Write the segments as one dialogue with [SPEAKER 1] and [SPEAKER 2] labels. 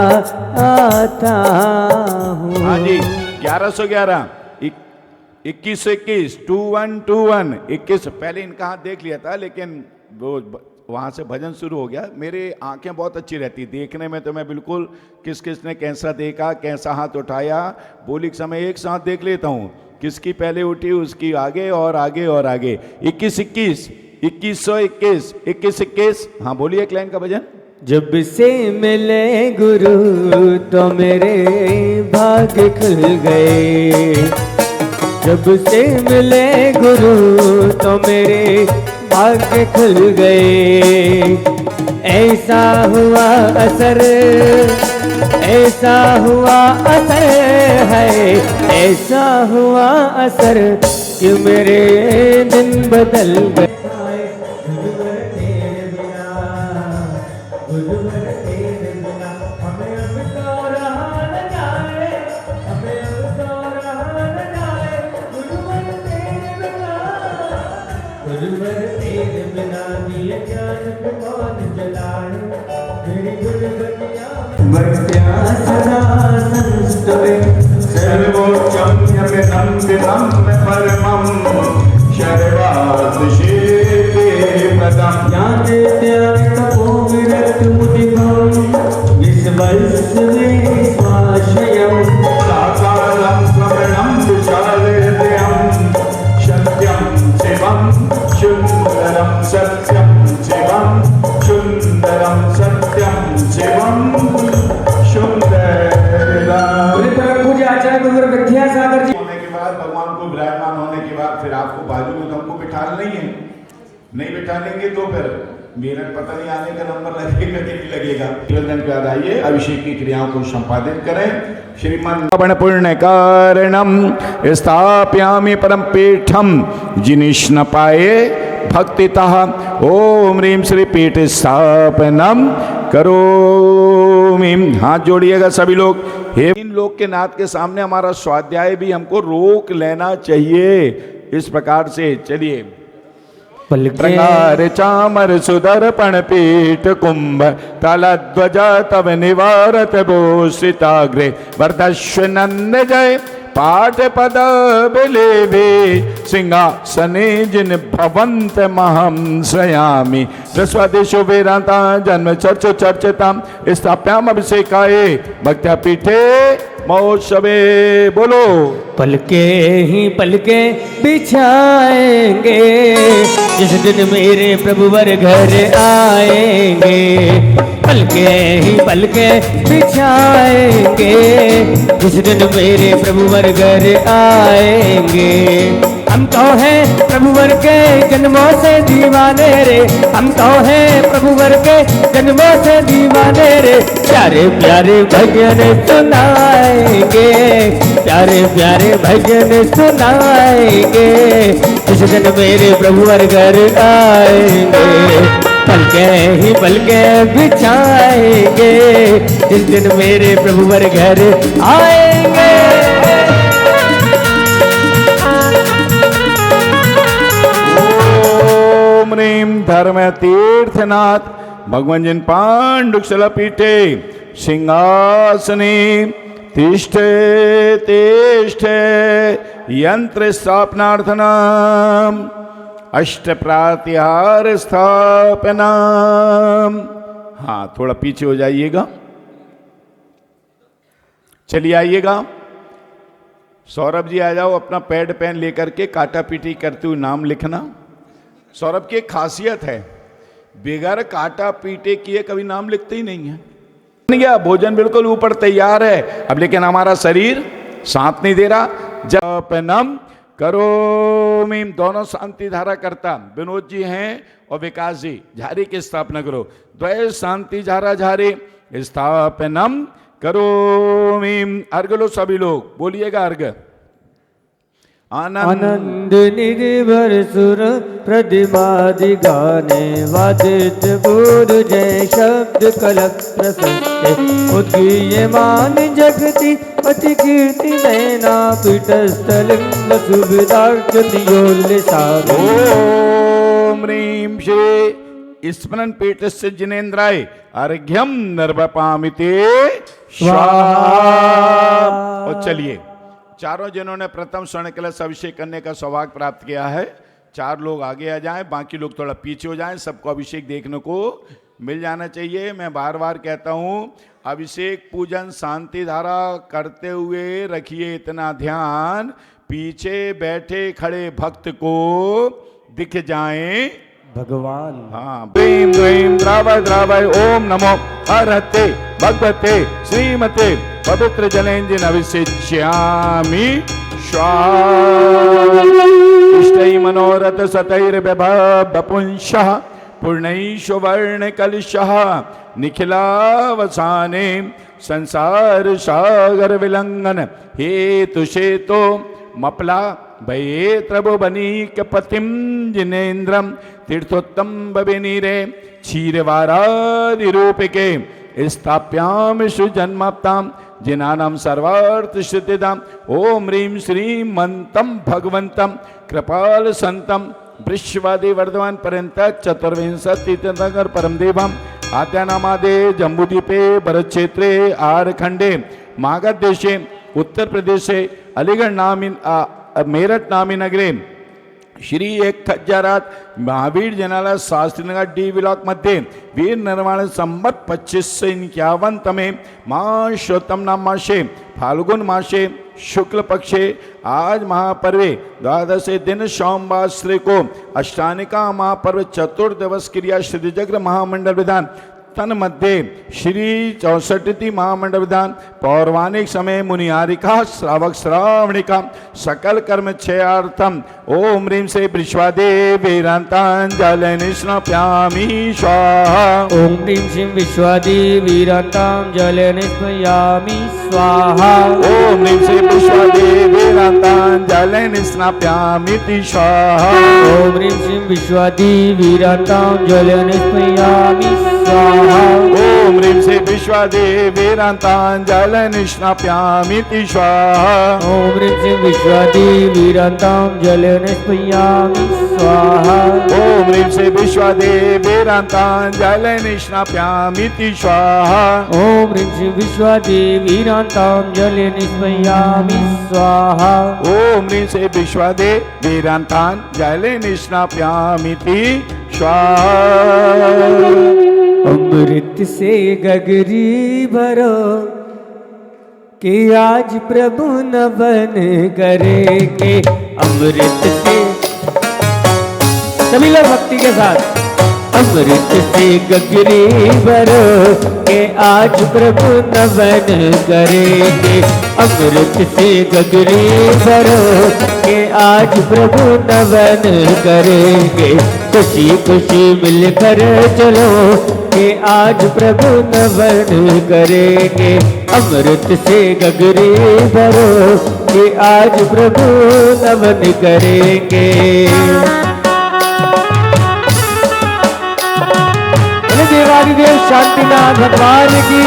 [SPEAKER 1] आता हूँ।
[SPEAKER 2] हाँ जी, 1111 2121 2121 21। पहले इनका हाथ देख लिया था, लेकिन वो वहाँ से भजन शुरू हो गया। मेरे आंखें बहुत अच्छी रहती देखने में, तो मैं बिल्कुल किस किस ने कैसा देखा, कैसा हाथ उठाया, बोली के समय एक साथ देख लेता हूँ। किसकी पहले उठी उसकी आगे और आगे और आगे। 2121 2121 2121। हाँ बोलिए एक लाइन का भजन।
[SPEAKER 1] जब से मिले गुरु तो मेरे भाग्य खुल गए, जब से मिले गुरु तो मेरे भाग्य खुल गए। ऐसा हुआ असर, ऐसा हुआ असर है, ऐसा हुआ असर कि मेरे दिन बदल गए।
[SPEAKER 2] सर्वोच्चम यमिदं परमं शर्वातिशेते पदं
[SPEAKER 1] ज्ञाने तपोविरत मुदिभं विश्वस्मे स्वाश्रयं
[SPEAKER 2] साकारं स्वप्नं विशालहृदयं सत्यं शिवं सुन्दरं सत्यं शिवं सुन्दरं सत्यं शिवं सुन्दरं।
[SPEAKER 1] पूज्य आचार्य गुरुवर विद्यासागर जी
[SPEAKER 2] होने के बाद, भगवान को विराजमान होने के बाद फिर आपको बाजू में हमको बिठाना नहीं है। नहीं बिठानेंगे तो फिर मेरा पता नहीं आने का नंबर लगेगा कि नहीं लगेगा। निवेदन के बाद आइए अभिषेक की क्रियाओं को संपादित करें। श्रीमन पुण्य कारणम स्थापयामि परम पीठम जिनिष न पाए भक्तितः। ओम ह्रीं श्री पीठ स्थापनम करोमि। हाथ जोड़िएगा सभी लोग। हे इन लोग के नाथ के सामने हमारा स्वाध्याय भी हमको रोक लेना चाहिए। इस प्रकार से चलिए। प्रकार चामर सुदर्पण पीठ कुंभ तलध्वज तव निवारत भूषिताग्रे वर्धस्व नंद जय पाठ पद बिलेभे सिंहासने जिन भवंत महं श्रयामि रस्वदेशो वेदांता जन्म चर्चो चर्चिताम स्थाप्याम अभिषेकाये भक्त्या पीठे महोत्सवे। बोलो।
[SPEAKER 1] पलके ही पलके बिछाएंगे जिस दिन मेरे प्रभुवर घर आएंगे। पलके ही पलके बिछाएंगे जिस दिन मेरे प्रभुवर घर आएंगे। हम तो हैं प्रभुवर के जन्मों से दीवाने रे, हम तो हैं प्रभुवर के जन्मों से दीवाने रे। प्यारे प्यारे भजन सुनाएंगे, प्यारे प्यारे भजन सुनाएंगे जिस दिन मेरे प्रभुवर घर आएंगे। पलके ही पलके बिछाएंगे जिस दिन मेरे प्रभुवर घर आएंगे।
[SPEAKER 2] ओम ह्रीं धर्म तीर्थनाथ भगवान जिन पांडुक्षल पीठे सिंहासने तिष्ठे तिष्ठे यंत्र स्थापनार्थनाम अष्ट प्रातिहार स्थापना। हाँ थोड़ा पीछे हो जाइएगा। चलिए आइएगा। सौरभ जी आ जाओ, अपना पैड पेन लेकर के काटा पीटी करते हुए नाम लिखना। सौरभ की एक खासियत है, बिगर काटा पीटे किए कभी नाम लिखते ही नहीं है। गया भोजन बिल्कुल ऊपर तैयार है अब, लेकिन हमारा शरीर साथ नहीं दे रहा। जपनम करोमि, दोनों शांति धारा करता विनोद जी हैं और विकास जी। झारी की स्थापना करो। द्वय शांति धारा झारी स्थापनम करोमि। अर्घ लो सभी लोग, बोलिएगा अर्घ।
[SPEAKER 1] आनंद निर्भर सुर प्रतिमादि गाने वादित गुरु जय शब्द कलक प्रसन्न उद्गीयमान जगति अति कीर्ति नैना पीठस्थलिंग सुविधार्जनियोल्लिसामि।
[SPEAKER 2] ओम ह्रीं श्री स्मरण पीठस्य जिनेन्द्राय अर्घ्यम निर्वपामिते स्वाहा। और चलिए, चारों जिन्होंने प्रथम स्वर्ण कलश अभिषेक करने का सौभाग्य प्राप्त किया है, 4 लोग आगे आ जाएं, बाकी लोग थोड़ा पीछे हो जाएं, सबको अभिषेक देखने को मिल जाना चाहिए। मैं बार बार कहता हूं, अभिषेक पूजन शांति धारा करते हुए रखिए इतना ध्यान, पीछे बैठे खड़े भक्त को दिख जाएं
[SPEAKER 1] भगवान।
[SPEAKER 2] हाँ, प्रेम द्वेम द्रावय द्रावय ओम नमो हरते भगवते श्रीमते पवित्र जलेंजिन अभिषेच्यामि स्वाहा। इष्टै मनोरथ सतैर्विभवपुंसः पूर्णैः वर्ण कलशः निखिलावसाने संसार सागर विलंघन हेतु शेतो मपला भये त्रिभुवनीक पतिम जिनेन्द्रम तीर्थोत्तम बबिनीरे क्षीरवारादि रूपिके स्थाप्याम सुजन्माप्ताम जिनानाम सर्वार्थ सिद्धिदाम ओम ह्रीं श्रीं मंतम भगवंतम कृपाल संतम वृषवादि वर्धमान पर्यंत चतुर्विंशति तीर्थंकर परम देवम आद्यानामादे जम्बूद्वीपे भरत क्षेत्रे आरखंडे मागध देशे उत्तर प्रदेशे अलीगढ़ नामी मेरठ नामी नगरे श्री 1000 महावीर जनाला शास्त्रीनगर डी ब्लॉक मध्ये वीर निर्माण संवत 2551 तमे माशोत्तम नाम मासे फाल्गुन मासे शुक्ल पक्षे आज महापर्वे द्वादशे दिन सोमवार श्री को अष्टानिका महापर्व चतुर्दिवस क्रिया श्रीजग्र महामंडल विधान तन मध्य श्री 64 महामंडल विधान पौर्वाणिक समय मुनिहारिका श्रावक श्रावणिका सकल कर्म क्षयार्थम ओम ह्रीं से विश्वादेवीरांतांजलि स्नापयामि स्वाहा।
[SPEAKER 1] ओम ह्रीं श्रीं विश्वादेवीरांतांजलि स्नापयामि स्वाहा।
[SPEAKER 2] ओम ह्रीं से विश्वादेवीरांतांजलि स्नापयामि स्वाहा।
[SPEAKER 1] ओम ह्रीं श्रीं विश्वादेवीरांतांजलि स्नापयामि स्वाहा।
[SPEAKER 2] ओम ह्रीं से विश्वादेवीरांतांजलि स्नापयामि स्वाहा।
[SPEAKER 1] ओम ह्रीं श्रीं विश्वादेवीरांतांजलि स्नापयामि स्वाहा।
[SPEAKER 2] ओम ह्रीं से विश्वादेवीरांतांजलि स्नापयामि स्वाहा।
[SPEAKER 1] ओम ह्रीं श्रीं विश्वादेवीरांतांजलि स्नापयामि स्वाहा।
[SPEAKER 2] ओम ह्रीं से विश्वादेवीरांतांजलि स्नापयामि स्वाहा।
[SPEAKER 1] अमृत से गगरी भरो कि आज प्रभु नवन करेंगे। अमृत से सभी लोग भक्ति के साथ। अमृत से गगरी भरो कि आज प्रभु नवन करेंगे। अमृत से गगरी भरो कि आज प्रभु नवन करेंगे। खुशी खुशी मिलकर चलो कि आज प्रभु नवन करेंगे। अमृत से गगरी भरो कि आज प्रभु नवन करेंगे। देवादिदेव शांतिनाथ भगवान की।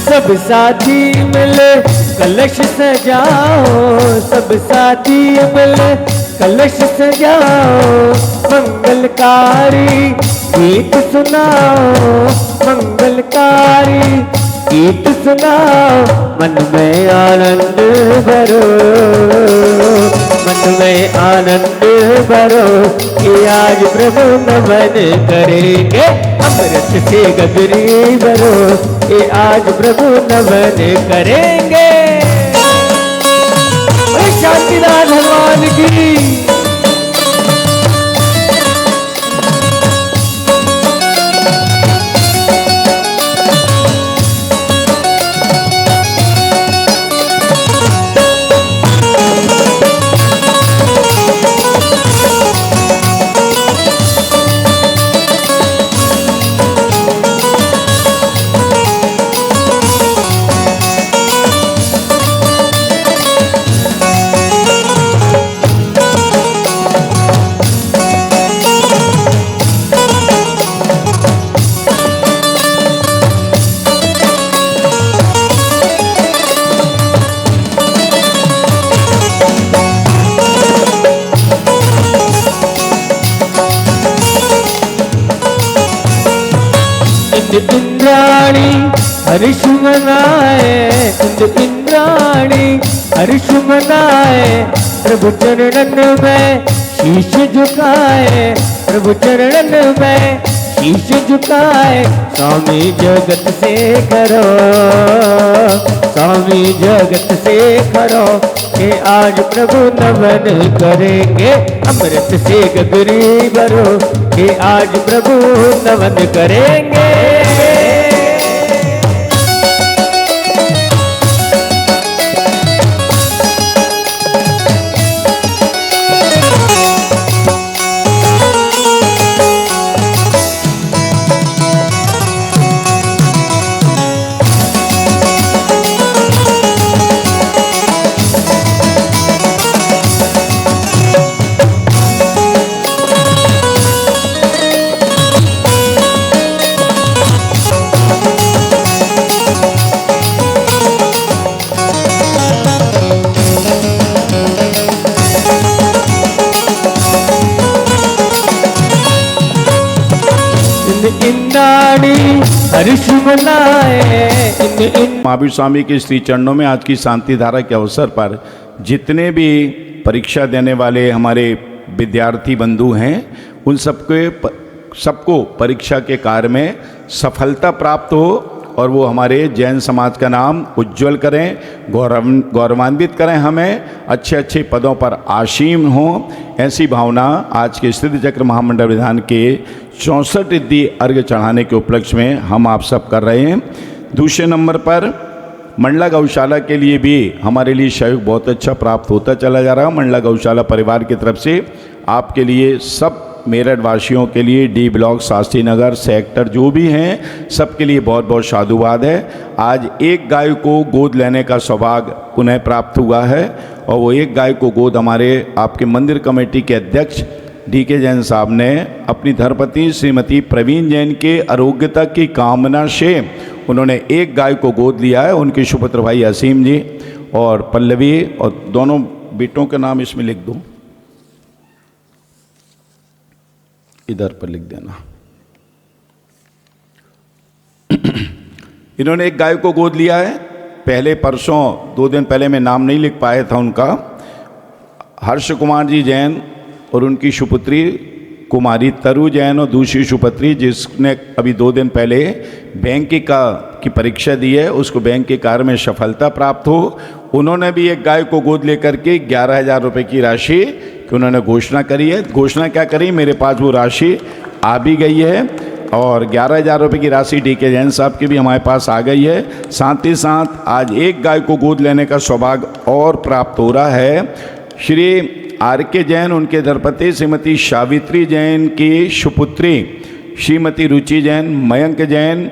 [SPEAKER 1] सब साथी मिले कलश सजाओ। सब साथी मिले कलश सजाओ। मंगलकारी गीत सुनाओ। मंगलकारी गीत सुनाओ। मन में आनंद भरो। मन में आनंद भरो कि आज प्रभु नवन करेंगे। अमृत से गगरी भरो कि आज प्रभु नवन करेंगे। शांतिनाथ भगवान की।
[SPEAKER 3] इंद्राणी हर्ष मनाए, इंद्राणी हर्ष मनाए, प्रभु चरणन में शीश झुकाए, प्रभु चरणन में शीश झुकाए। स्वामी जगत से करो, स्वामी जगत से करो, कि आज प्रभु नमन करेंगे, अमृत से गगरी भरो, कि आज प्रभु नमन करेंगे।
[SPEAKER 2] महावीर स्वामी के श्री चरणों में आज की शांति धारा के अवसर पर जितने भी परीक्षा देने वाले हमारे विद्यार्थी बंधु हैं, उन सबको परीक्षा के कार्य में सफलता प्राप्त हो और वो हमारे जैन समाज का नाम उज्जवल करें, गौरवान्वित करें, हमें अच्छे अच्छे पदों पर आसीन हों। ऐसी भावना आज के सिद्ध चक्र महामंडल विधान के 64 अर्घ चढ़ाने के उपलक्ष्य में हम आप सब कर रहे हैं। दूसरे नंबर पर मंडला गौशाला के लिए भी हमारे लिए सहयोग बहुत अच्छा प्राप्त होता चला जा रहा है। मंडला गौशाला परिवार की तरफ से आपके लिए, सब मेरठ वासियों के लिए, D block, Shastri Nagar sector जो भी हैं, सबके लिए बहुत बहुत साधुवाद है। आज एक गाय को गोद लेने का सौभाग्य उन्हें प्राप्त हुआ है और वो एक गाय को गोद हमारे आपके मंदिर कमेटी के अध्यक्ष DK जैन साहब ने अपनी धर्मपत्नी श्रीमती प्रवीण जैन के आरोग्यता की कामना से उन्होंने एक गाय को गोद लिया है। उनके सुपुत्र भाई असीम जी और पल्लवी, और दोनों बेटों के नाम इसमें लिख दो, इधर पर लिख देना। इन्होंने एक गाय को गोद लिया है। पहले परसों 2 दिन पहले मैं नाम नहीं लिख पाया था उनका, हर्ष कुमार जी जैन और उनकी सुपुत्री कुमारी तरु जैन और दूसरी सुपुत्री जिसने अभी 2 दिन पहले बैंक की परीक्षा दी है, उसको बैंक के कार्य में सफलता प्राप्त हो। उन्होंने भी एक गाय को गोद लेकर के 11,000 रुपये की राशि कि उन्होंने घोषणा करी है। घोषणा क्या करी, मेरे पास वो राशि आ भी गई है और 11,000 रुपये की राशि DK जैन साहब की भी हमारे पास आ गई है। साथ ही साथ आज एक गाय को गोद लेने का सौभाग्य और प्राप्त हो रहा है। श्री RK जैन, उनके धर्मपत्नी श्रीमती सावित्री जैन की सुपुत्री श्रीमती रुचि जैन, मयंक जैन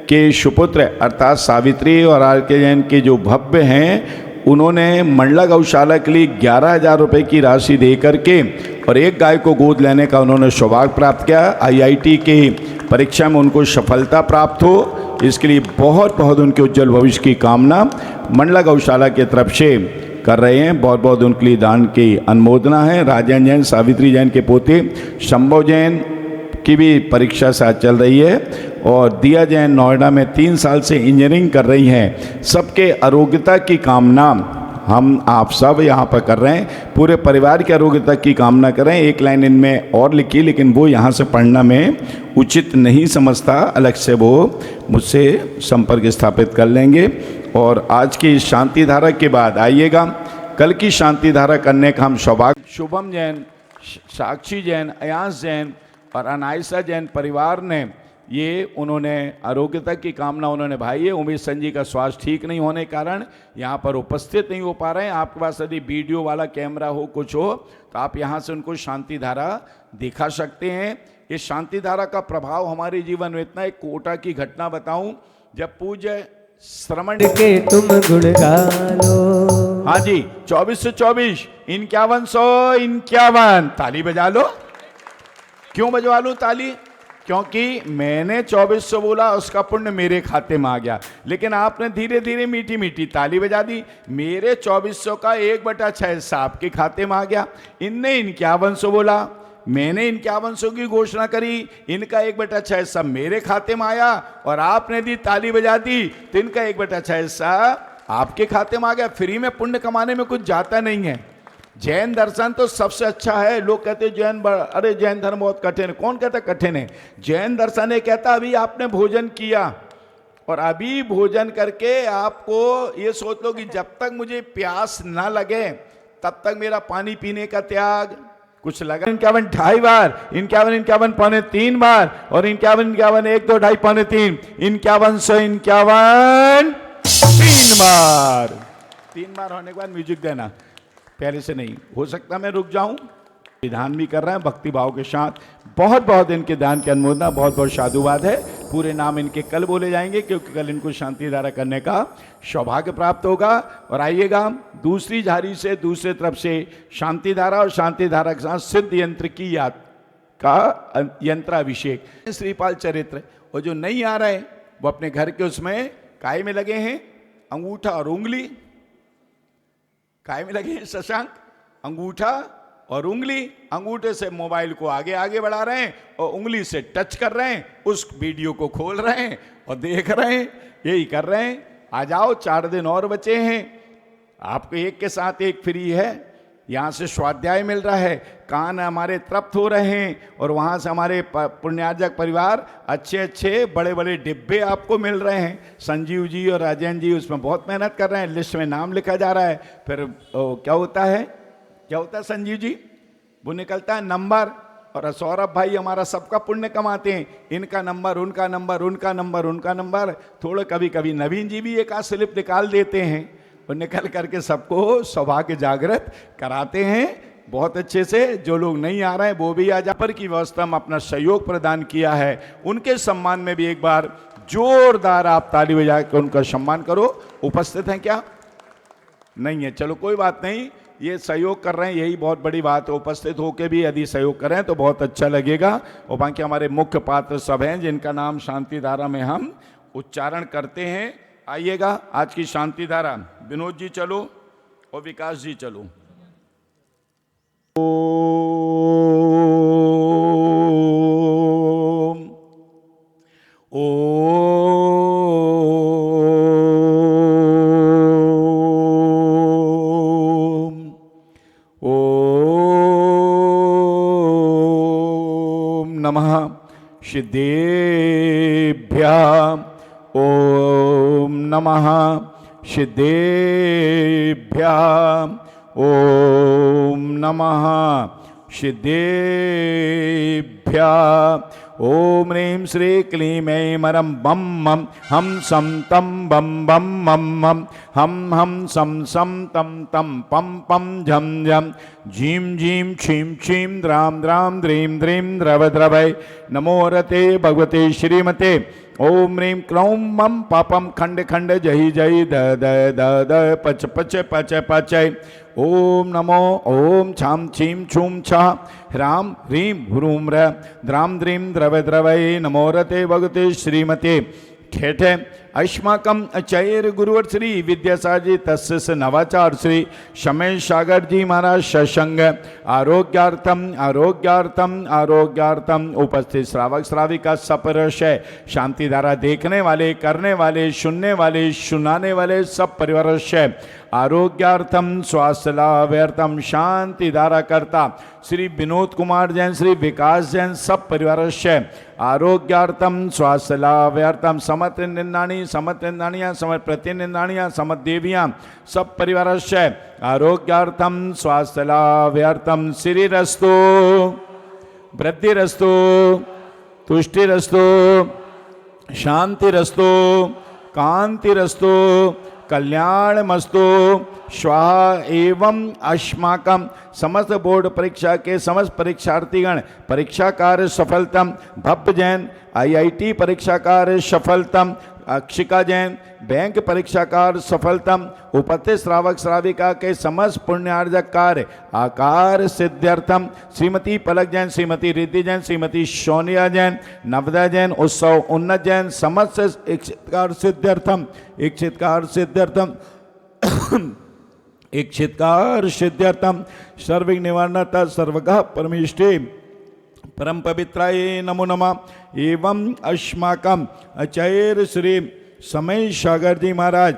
[SPEAKER 2] के सुपुत्र अर्थात सावित्री और RK जैन के जो भव्य हैं, उन्होंने मंडला गौशाला के लिए 11,000 रुपये की राशि दे करके और एक गाय को गोद लेने का उन्होंने सौभाग्य प्राप्त किया। IIT की परीक्षा में उनको सफलता प्राप्त हो, इसके लिए बहुत बहुत उनके उज्जवल भविष्य की कामना मंडला गौशाला की तरफ से कर रहे हैं। बहुत बहुत उनके लिए दान की अनुमोदना है। राजन जैन, सावित्री जैन के पोते शंभव जैन की भी परीक्षा साथ चल रही है और दिया जैन नोएडा में 3 साल से इंजीनियरिंग कर रही हैं। सबके आरोग्यता की कामना हम आप सब यहाँ पर कर रहे हैं, पूरे परिवार की आरोग्यता की कामना करें। एक लाइन इनमें और लिखी, लेकिन वो यहाँ से पढ़ना में उचित नहीं समझता, अलग से वो मुझसे संपर्क स्थापित कर लेंगे। और आज की शांति धारा के बाद आइएगा कल की शांति धारा करने का हम सौभाग्य। शुभम जैन, साक्षी जैन, अयांश जैन और अनायसा जैन परिवार ने ये उन्होंने आरोग्यता की कामना उन्होंने भाई है। उमेश संजी का स्वास्थ्य ठीक नहीं होने के कारण यहाँ पर उपस्थित नहीं हो पा रहे हैं। आपके पास यदि वीडियो वाला कैमरा हो, कुछ हो, तो आप यहाँ से उनको शांति धारा दिखा सकते हैं। इस शांति धारा का प्रभाव हमारे जीवन में इतना, एक कोटा की घटना बताऊं। जब पूज्य श्रवण
[SPEAKER 3] के तुम गुण गालो,
[SPEAKER 2] हाँ जी, 24 से 24 5151 ताली बजा लो। क्यों बजवा लूं ताली? क्योंकि मैंने 2400 बोला, उसका पुण्य मेरे खाते में आ गया, लेकिन आपने धीरे धीरे मीठी मीठी ताली बजा दी। मेरे 2400 का 1/6 हिस्सा आपके खाते में आ गया। इनने 5100 बोला, मैंने 5100 की घोषणा करी, इनका 1/6 हिस्सा मेरे खाते में आया और आपने दी, ताली बजा दी, तो इनका 1/6 हिस्सा आपके खाते में आ गया। फ्री में पुण्य कमाने में कुछ जाता नहीं है। जैन दर्शन तो सबसे अच्छा है। लोग कहते हैं अरे जैन धर्म बहुत कठिन है। कौन कहता कठिन है? जैन दर्शन ये कहता अभी आपने भोजन किया और अभी भोजन करके आपको ये सोच लो कि जब तक मुझे प्यास ना लगे तब तक मेरा पानी पीने का त्याग। कुछ लगा 51 2.5 बार, 51 पौने 3 बार और 51 1 2 2.5 पौने 3, 51 3 बार। 3 बार होने के बाद म्यूजिक देना, पहले से नहीं। हो सकता मैं रुक जाऊं। विधान भी कर रहे हैं भक्ति भाव के साथ। बहुत बहुत इनके दान की अनुमोदना, बहुत बहुत साधुवाद है। पूरे नाम इनके कल बोले जाएंगे क्योंकि कल इनको शांति धारा करने का सौभाग्य प्राप्त होगा। और आइएगा दूसरी झारी से दूसरे तरफ से शांति धारा और शांति धारा के साथ सिद्ध यंत्र की याद का यंत्राभिषेक, श्रीपाल चरित्र। और जो नहीं आ रहे वो अपने घर के उसमें काय में लगे हैं, अंगूठा और उंगली काय में लगे हैं शशांक, अंगूठा और उंगली। अंगूठे से मोबाइल को आगे आगे बढ़ा रहे हैं और उंगली से टच कर रहे हैं, उस वीडियो को खोल रहे हैं और देख रहे हैं, यही कर रहे हैं। आ जाओ, 4 दिन और बचे हैं, आपको एक के साथ एक फ्री है। यहाँ से स्वाध्याय मिल रहा है, कान हमारे तृप्त हो रहे हैं और वहाँ से हमारे पुण्यार्जक परिवार अच्छे अच्छे बड़े बड़े डिब्बे आपको मिल रहे हैं। संजीव जी और राजेंद्र जी उसमें बहुत मेहनत कर रहे हैं, लिस्ट में नाम लिखा जा रहा है। फिर क्या होता है संजीव जी? वो निकलता है नंबर। और सौरभ भाई हमारा सबका पुण्य कमाते हैं, इनका नंबर, उनका नंबर, उनका नंबर, उनका नंबर। थोड़ा कभी कभी नवीन जी भी एक आध स्लिप निकाल देते हैं और निकल करके सबको सौभाग्य जागृत कराते हैं बहुत अच्छे से। जो लोग नहीं आ रहे हैं वो भी आ जा। पर की व्यवस्था में अपना सहयोग प्रदान किया है, उनके सम्मान में भी एक बार जोरदार आप ताली बजा के उनका सम्मान करो। उपस्थित हैं क्या? नहीं है, चलो कोई बात नहीं, ये सहयोग कर रहे हैं, यही बहुत बड़ी बात है। उपस्थित होकर भी यदि सहयोग करें तो बहुत अच्छा लगेगा। और बाकी हमारे मुख्य पात्र सब हैं जिनका नाम शांति धारा में हम उच्चारण करते हैं। आइएगा आज की शांति धारा। विनोद जी चलो और विकास जी चलो। नमः सिद्धेभ्यां, ओम नमः सिद्धेभ्यां, ओम नमः सिद्धेभ्यां। ओम ह्रीं श्री क्लीं ऐं मरं बम मम हम सम तम बम बम मम मम हम सम तम तम पम पम झम झम झीं झीं क्षीं क्षीं द्रां द्रां द्रीं द्रीं द्रव द्रवै। नमो रते भगवते श्रीमते। ओम ह्रीं क्लौं मम पापम खंड खंड जहि जहि द द द द पच पच पच पच। ओम नमो ओम छां छीं छूं छा ह्रां ह्रीं ह्रूं र द्रां द्रीं द्रव द्रवै। नमो रते भगवते श्रीमते। ठेठे अस्माकम आचार्य गुरुवर श्री विद्यासागर जी तस्य नवाचार श्री शमेश सागर जी महाराज सत्संग आरोग्यार्थम आरोग्यार्थम आरोग्यार्थम उपस्थित श्रावक श्राविका सपरश है। शांति धारा देखने वाले, करने वाले, सुनने वाले, सुनाने वाले सब परिवार है। आरोग्यार्थम स्वास्थ्य लाभार्थम शांति धारा करता श्री विनोद कुमार जैन, श्री विकास जैन सब परिवार है। आरोग्यार्थम स्वास्थ्य लाभार्थम समत निंदाणी समत निंदाणियाँ समत प्रतिनिंदाणियाँ समत देवियाँ सब परिवार है। आरोग्यार्थम स्वास्थ्य लाभार्थम श्रीरस्तु वृद्धिरस्तु तुष्टिरस्तु शांतिरस्तु कांतिरस्तु कल्याणमस्तु स्वाहा। एवं अस्माकं समस्त बोर्ड परीक्षा के समस्त परीक्षार्थीगण परीक्षा कार्य सफलतम। भव्य जैन IIT परीक्षा कार्य सफलतम। अक्षिका जैन बैंक परीक्षा कार्य सफलतम। उपस्थित श्रावक श्राविका के समस्त पुण्यार्जक कार्य आकार सिद्ध्यर्थम। श्रीमती पलक जैन, श्रीमती रिद्धि जैन, श्रीमती सोनिया जैन, नवदा जैन, उत्सव उन्नत जैन समस्त इच्छित कार्य सिद्ध्यर्थम। इच्छित कार्य सिद्ध्यर्थम इच्छित कार्य सिद्ध्यर्थम। सर्व निवारणता सर्वगा परमेष्टि परम पवित्राय नमो नमः। एवं अस्माकं आचार्य श्री समय सागर जी महाराज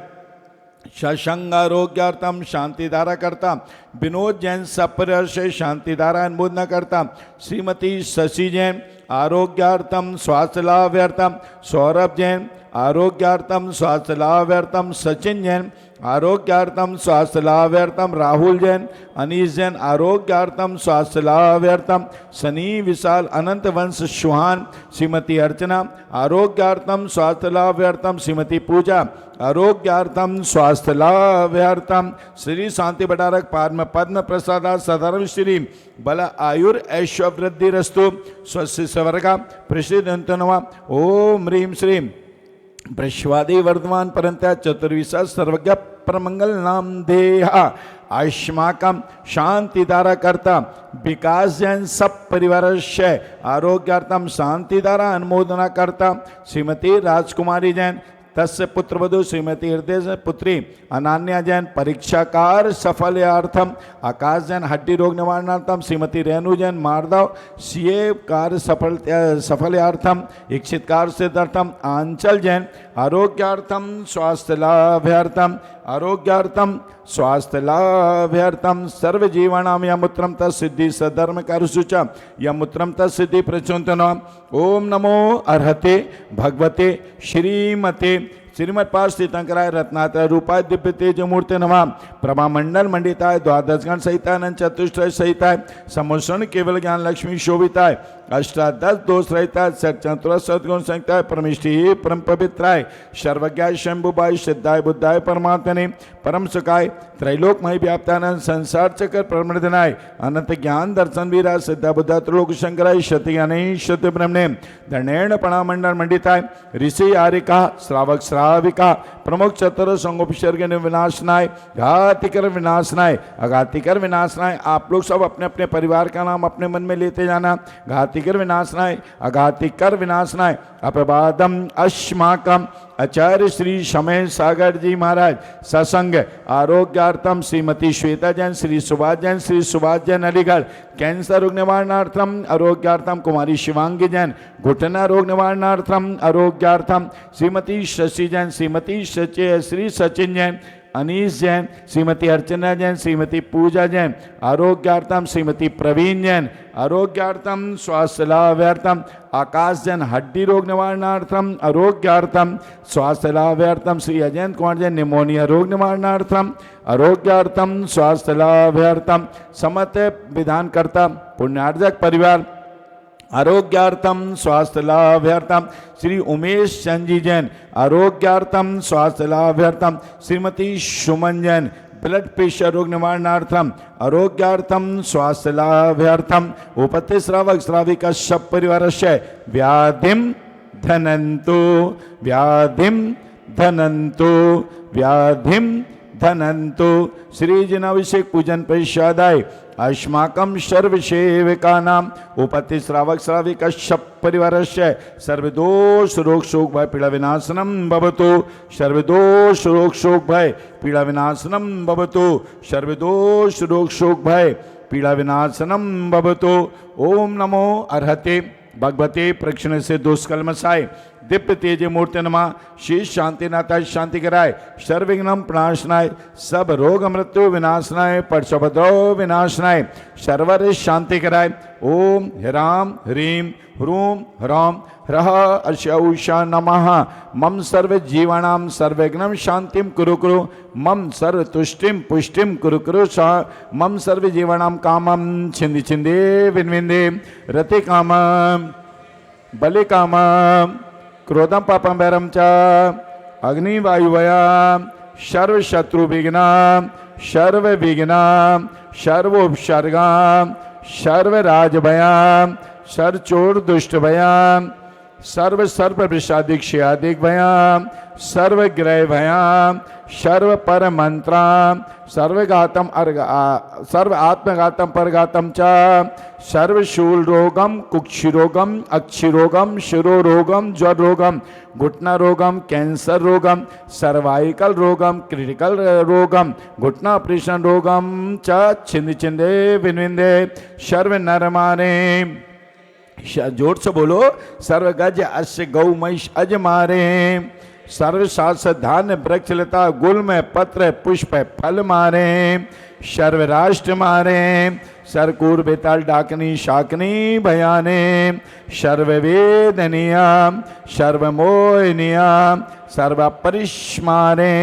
[SPEAKER 2] सत्संग आरोग्यार्थम शांतिधारा करता, विनोद जैन सपर से शांतिधारा अनुमोदना करता, श्रीमती शशि जैन आरोग्यार्थम स्वास्थ्य लाभार्थम, सौरभ जैन आरोग्यार्थम स्वास्थ्य लाभार्थम, सचिन जैन आरोग्यार्थम स्वास्थ्य लाभार्थम, राहुल जैन अनीश जैन आरोग्यार्थम स्वास्थ्य लाभार्थम, सनी विशाल अनंत वंश सुहान, श्रीमती अर्चना आरोग्यार्थम स्वास्थ्य लाभार्थम, श्रीमती पूजा आरोग्यार्थम स्वास्थ्य लाभार्थम, श्री शांति भटारक पद्म पद्म प्रसाद सधर्म श्री बल आयुर ऐश्वर्यवृद्धि रस्तु स्वस्य स्वर्गा प्रसिद्धंतनवा। ओम ह्रीं श्रीं ब्रह्मवादी वर्धमान परंत्या चतुर्विशा सर्वज्ञ परमंगल नाम देहा आयुष्माकम शांतिधारा करता, विकास जैन सब परिवार आरोग्यार्थम शांतिधारा अनुमोदना करता, श्रीमती राजकुमारी जैन तस्य पुत्रवधु श्रीमती हृदय पुत्री अनान्या जैन परीक्षाकार सफल्यार्थम, आकाश जैन हड्डी रोग निवारणार्थम, श्रीमती रेणु जैन मारदाव सीए कार्य सफल्यार्थम, इच्छित कार्य सिद्धार्थम, आंचल जैन आरोग्यार्थम स्वास्थ्य लाभार्थम, आरोग्यार्थम स्वास्थ्य लाभार्थम, सर्वजीवानां यमुत्रम तत्सिद्धि सधर्म कार्यसूचा यमुत्रम तत्सिद्धि प्रचोदन। ओम नमो अर्हते भगवते श्रीमते श्रीमद पार्ष तीर्थंकराय रत्नात्रय रूपाय दिव्य तेज मूर्ति नमः। प्रभा मंडल मंडिताय द्वादश गण सहिताय अनंत चतुष्टय सहिताय समुषण केवल ज्ञान लक्ष्मी शोभिताय अष्टादश दोष रहिताय सचतुर सद्गुण संहिताय परमिष्टि परम पवित्राय सर्वज्ञाय शंभुबाय सिद्धाय बुद्धाय परमात्मने परम सुखाय त्रैलोकमय व्याप्तानंद संसार चक्र प्रमर्दनाय अनंत ज्ञान दर्शन वीरा सिद्धा बुद्धा त्रिलोक शंकराय शत ज्ञाने शत ब्रह्मणे दंडेन पणामंडल मंडिताय ऋषि आरिका श्रावक श्राविका प्रमुख चतुर संगोपसर्ग विनाशनाय घातिकर विनाशनाय अघातिकर विनाशनाय। आप लोग सब अपने अपने परिवार का नाम अपने मन में लेते जाना। घातिकर विनाशनाय अघातिकर विनाशनाय अपवादम अस्माकम आचार्य श्री समय सागर जी महाराज सत्संग आरोग्यार्थम, श्रीमती श्वेता जैन श्री सुभाष जैन अलीगढ़ कैंसर रोग निवारणार्थम आरोग्यार्थम, कुमारी शिवांगी जैन घुटना रोग निवारणार्थम आरोग्यार्थम, श्रीमती शशि जैन श्री सचिन जैन अनीश जैन, श्रीमती अर्चना जैन श्रीमती पूजा जैन आरोग्यार्थम, श्रीमती प्रवीण जैन आरोग्यार्थम स्वास्थ्य लाभार्थम, आकाश जैन हड्डी रोग निवारणार्थम आरोग्यार्थम स्वास्थ्य लाभार्थम, श्री अजयंत कुमार जैन निमोनिया रोग निवारणार्थम आरोग्यार्थम स्वास्थ्य लाभार्थम, समत विधानकर्ता पुण्यार्जक परिवार आरोग्यार्थम स्वास्थ्य लाभार्थम, श्री उमेश चंद जैन आरोग्यार्थम स्वास्थ्य लाभार्थम, श्रीमती सुमन जैन ब्लड प्रेशर रोग निवारणार्थम आरोग्यार्थम स्वास्थ्य लाभार्थम, उपत्ति श्रावक श्राविका सब परिवार से व्याधिम धनंतु व्याधिम धनंतु। श्री जनाभिषेक पूजन प्रसादाय अस्माकं सर्वसेविका नाम उपति श्रावक श्राविका सब परिवार से सर्वदोष रोग शोक भय पीड़ा विनाशनम भवतु, सर्वदोष रोग शोक भय पीड़ा विनाशनम भवतु, सर्वदोष रोग शोक भय पीड़ा विनाशनम भवतु। ओम नमो अर्हते भगवते प्रक्षण से दुष्कलमसाय दिव्य तेज मूर्ति नमः। शीश शांतिनाथाय शांति कराय, सर्वविघ्नम प्रणाशनाय, सब रोग मृत्यु विनाशनाय, परशुभद्रो विनाशनाय, सर्वर शांति कराय। ओम ह्राम ह्रीम ह्रूम ह्राम ह्रः अशौषा नमः। मम सर्व जीवानां सर्वविघ्नं शांतिं कुरु कुरु, मम सर्व तुष्टिं पुष्टिं कुरु कुरु सा, मम सर्व जीवानां कामं छिंदि छिंदे विन्विन्दे, रति कामं बलि कामं क्रोधं पापं वैरं च अग्निवायुवया सर्व शत्रु विघ्नं सर्व विघ्नं सर्वोपसर्गं सर्व राजभयं सर्व चोर दुष्ट भयं सर्व सर्प विषादिक क्षयादिक भयं सर्व ग्रह भयं सर्व पर मंत्रं सर्वघातम सर्व आत्मघातम परघातम च सर्व शूल रोगम कुक्षि रोगम अक्षि रोगम शिरो रोगम ज्वर रोगम घुटना रोगम कैंसर रोगम सर्वाइकल रोगम क्रिटिकल रोगम घुटना ऑपरेशन रोगम च छिंद छिंदे विन्विंदे सर्व नरमाने जोर से बोलो। सर्व गज अश्य गौ महिष अज मारे, सर्व शास धान वृक्ष लता गुल्म पत्र पुष्प फल मारे, सर्व राष्ट्र मारे, सरकूर बेताल डाकनी शाकनी भयाने, सर्व वेदनिया सर्व मोहनिया सर्व परिष्मारे।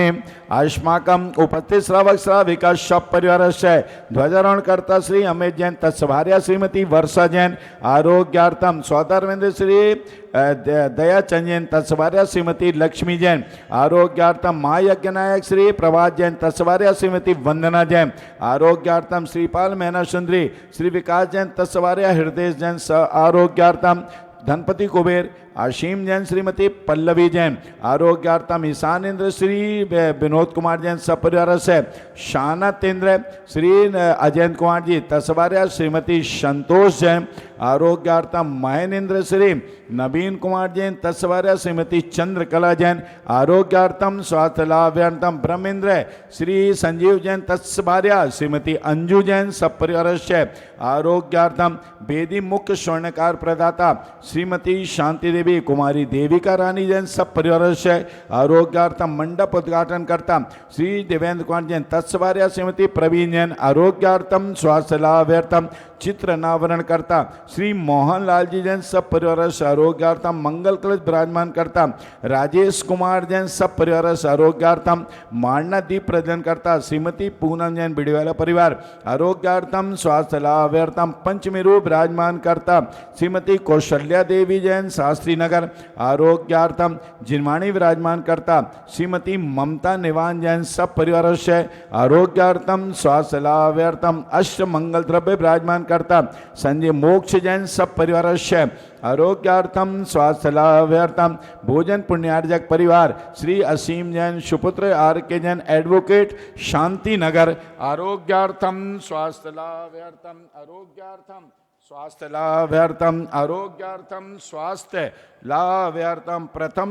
[SPEAKER 2] अस्माकम उपस्थित श्रावक श्राविका शब परिवार से ध्वजारोहण करता श्री अमित जैन तत्सभार्या श्रीमती वर्षा जैन, आरोग्यार्थम स्वधर्मेंद्र श्री दया चंद जैन तत्सभार्या श्रीमती लक्ष्मी जैन, आरोग्यार्थम महायज्ञ नायक श्री प्रभात जैन तत्सभार्या श्रीमती वंदना जैन, आरोग्यार्थम श्रीपाल मैना सुंदरी श्री विकास जैन तत्सभार्या हृदय जैन, आरोग्यार्थम धनपति कुबेर असीम जैन श्रीमती पल्लवी जैन, आरोग्यार्थम ईशानेन्द्र श्री विनोद कुमार जैन सपरिवार से, शाना तेंद्र श्री अजयंत कुमार जी तसवारिया श्रीमती संतोष जैन, आरोग्यार्थम महेंद्र श्री नवीन कुमार जैन तसवारिया श्रीमती चंद्रकला जैन, आरोग्यार्थम स्वास्थ्य लाभार्थम ब्रह्मेंद्र श्री संजीव जैन तत्सवारिया श्रीमती अंजू जैन सपरिवार से, आरोग्यार्थम वेदी मुख्य स्वर्णकार प्रदाता श्रीमती शांति देवी कुमारी देविका रानी जैन सब परिवार से, आरोग्यार्थम मंडप उद्घाटन करता श्री देवेंद्र कुमार जैन तत्सवारिया श्रीमती प्रवीण जैन, आरोग्यार्थम स्वास्थ्य लाभार्थम चित्र अनावरण करता श्री मोहन लाल जी जैन सब परिवार से, आरोग्यार्थम मंगल कलश विराजमान करता राजेश कुमार जैन सब परिवार से, आरोग्यार्थम मारना दीप प्रज्वलन करता श्रीमती पूनम जैन बिड़ीवाला परिवार, आरोग्यार्थम स्वास्थ्य लाभार्थम पंचमी रूप विराजमान करता श्रीमती कौशल्या देवी जैन शास्त्री नगर, आरोग्यार्थम जिनवाणी विराजमान करता श्रीमती ममता निवान जैन सब परिवार से, आरोग्यार्थम स्वास्थ्य लाभार्थम अष्ट मंगल द्रव्य विराजमान करता संजय मोक्ष जैन सब परिवार से, आरोग्यार्थम स्वास्थ्य लाभार्थम भोजन पुण्यार्जक परिवार श्री असीम जैन सुपुत्र आर के जैन एडवोकेट शांति नगर, आरोग्यार्थम स्वास्थ्य लाभार्थम आरोग्यार्थम स्वास्थ्य लाभार्थम आरोग्यार्थम स्वास्थ्य लाभार्थम प्रथम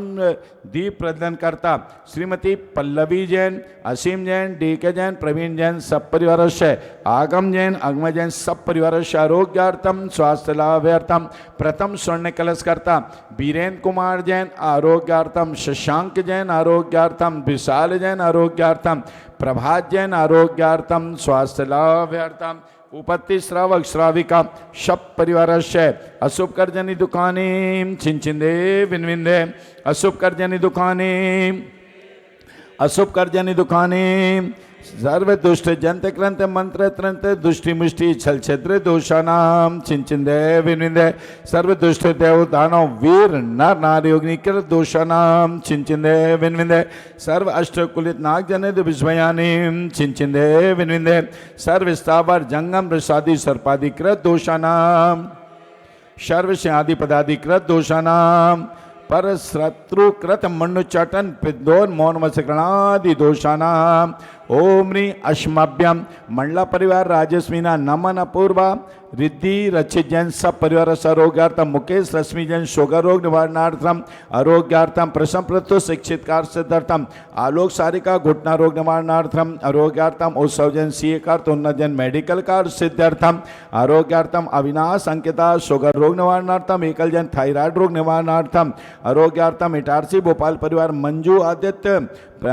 [SPEAKER 2] दीप प्रज्वलन करता श्रीमती पल्लवी जैन असीम जैन डीके जैन प्रवीण जैन सब परिवार से, आगम जैन अगम जैन सब परिवार से, आरोग्यार्थम स्वास्थ्य लाभार्थम प्रथम स्वर्ण कलश करता बीरेन्द्र कुमार जैन, आरोग्यार्थम शशांक जैन, आरोग्यार्थम विशाल जैन, आरोग्यार्थम प्रभात जैन, आरोग्यार्थम स्वास्थ्य लाभार्थम उपस्थित श्रावक श्राविका शब परिवार से, अशुभ कर्जनी दुकानी छिंचिंदे विनविंदे, अशुभ कर्जनी दुकानी अशुभ कर्जनी दुकानी सर्व दुष्ट जंत क्रंत मंत्र त्रंत दुष्टि मुष्टि छल छद्र दोषानाम छिंचिंदे विनविंदे, सर्व दुष्ट देव दानव वीर नर नारी अग्निकृत दोषानाम छिंचिंदे विनविंदे, सर्व अष्ट कुलित नाग जनित विस्मयानी छिंचिंदे विनविंदे, सर्व स्थावर जंगम प्रसादी सर्पाधिकृत दोषानाम सर्व सिंहादि पदाधिकृत दोषानाम पर शत्रुकृत मनुचटन पिदोन मौन मसकणादि दोषानाम ओम ह्रीं अश्मभ्यम मंडला परिवार राजस्मीना नमन अपूर्वा रिद्धि रचित जैन सब परिवार आरोग्यार्थम मुकेश रश्मि जैन शुगर रोग निवारणार्थम, आरोग्यार्थम प्रसम प्रत्युष शिक्षित कार सिद्धार्थम आलोक सारिका घुटना रोग निवारणार्थम, आरोग्यार्थम उत्सव जैन सीए कार उन्नत जैन मेडिकल कार सिद्धार्थम, आरोग्यार्थम अविनाश अंकिता शुगर रोग निवारणार्थम एकल जैन थायराइड रोग निवारणार्थम, आरोग्यार्थम इटारसी भोपाल परिवार मंजू आदित्य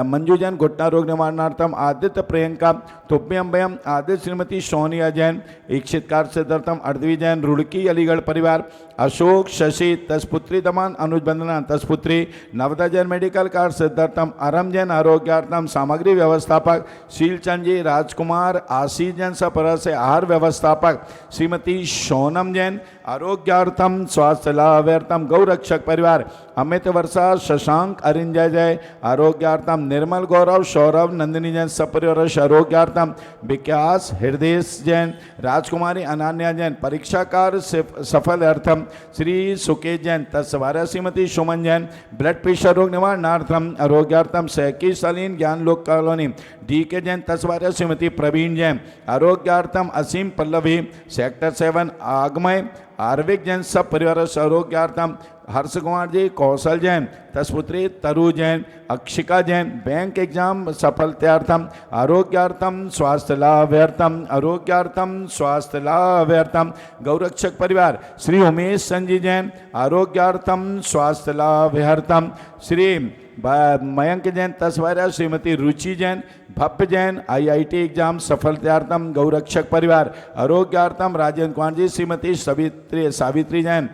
[SPEAKER 2] मंजू जैन घुटना रोग निवारणार्थम, आदित्य प्रियंका तुभ्यम भयम आदित्य श्रीमती सोनिया जैन इच्छित कार सिद्धार्थम, अर्धवी जैन रुड़की अलीगढ़ परिवार, अशोक शशि तसपुत्री दमान अनुज बंदना तसपुत्री, नवदा जैन मेडिकल कार सिद्धार्थम, अरम जैन आरोग्यार्थम सामग्री व्यवस्थापक, शीलचंद जी राजकुमार आशीष जैन सपरा से आहार व्यवस्थापक, श्रीमती सोनम जैन आरोग्यार्थम स्वास्थ्य लाभार्थम गौरक्षक परिवार, अमित वर्षा शशांक अरिंजय जय, आरोग्यार्थम निर्मल गौरव सौरभ नंदिनी जैन सपरिवार आरोग्यार्थम, विकास हृदय जैन राजकुमारी अनन्या जैन परीक्षाकार सफल अर्थम, श्री सुकेश जैन तत्सवारा श्रीमती सुमन जैन ब्लड प्रेशर रोग निवारणार्थम, आरोग्यार्थम सैकी सलीन ज्ञान लोक कॉलोनी डीके जैन तत्सवारा श्रीमती प्रवीण जैन, आरोग्यार्थम असीम पल्लवी सेक्टर 7 आगमय आर्विक जैन सब परिवार आरोग्यार्थम, हर्ष कुमार जी, कौशल जैन, तस्पुत्री तरु जैन, अक्षिका जैन बैंक एग्जाम सफलतार्थम आरोग्यार्थम स्वास्थ्य लाभार्थम आरोग्यार्थम स्वास्थ्य लाभार्थम, गौरक्षक परिवार श्री उमेश संजी जैन आरोग्यार्थम स्वास्थ्य लाभार्थम, श्री मयंक जैन तस्वारा, श्रीमती रुचि जैन, भव्य जैन IIT एग्जाम सफलतार्थम गौरक्षक परिवार आरोग्यार्थम, राजेंद्र कुमार जी, श्रीमती सावित्री जैन,